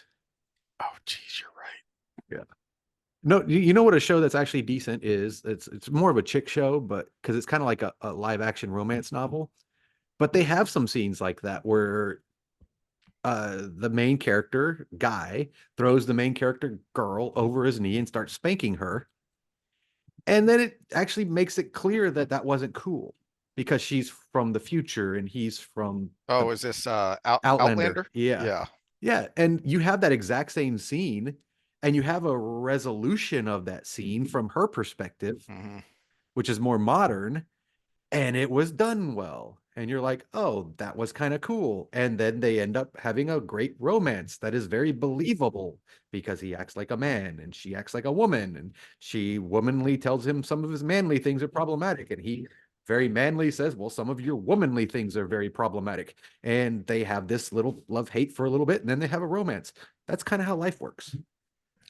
Oh, geez, you're right. Yeah. No, you know what a show that's actually decent is? It's more of a chick show, but because it's kind of like a live action romance novel. But they have some scenes like that where the main character guy throws the main character girl over his knee and starts spanking her, and then it actually makes it clear that that wasn't cool because she's from the future and he's from the Oh, is this Outlander. Outlander? Yeah. Yeah. Yeah. And you have that exact same scene and you have a resolution of that scene from her perspective, Hmm. which is more modern, and it was done well. And you're like, oh, that was kind of cool. And then they end up having a great romance that is very believable because he acts like a man and she acts like a woman. And she womanly tells him some of his manly things are problematic. And he very manly says, well, some of your womanly things are very problematic. And they have this little love hate for a little bit and then they have a romance. That's kind of how life works.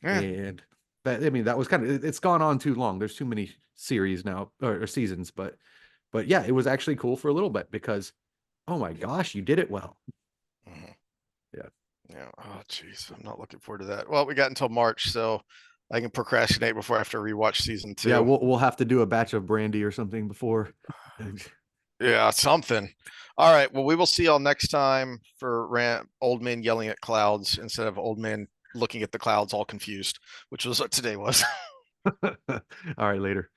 Yeah. And that, I mean, that was kind of, it's gone on too long. There's too many series now or seasons, but yeah, it was actually cool for a little bit because, oh my gosh, you did it well. Hmm. Yeah. Yeah. Oh, geez. I'm not looking forward to that. Well, we got until March, so I can procrastinate before I have to rewatch season Yeah, 2. we'll have to do a batch of brandy or something before. Yeah, something. All right. Well, we will see y'all next time for old men yelling at clouds instead of old men looking at the clouds all confused, which was what today was. All right, later.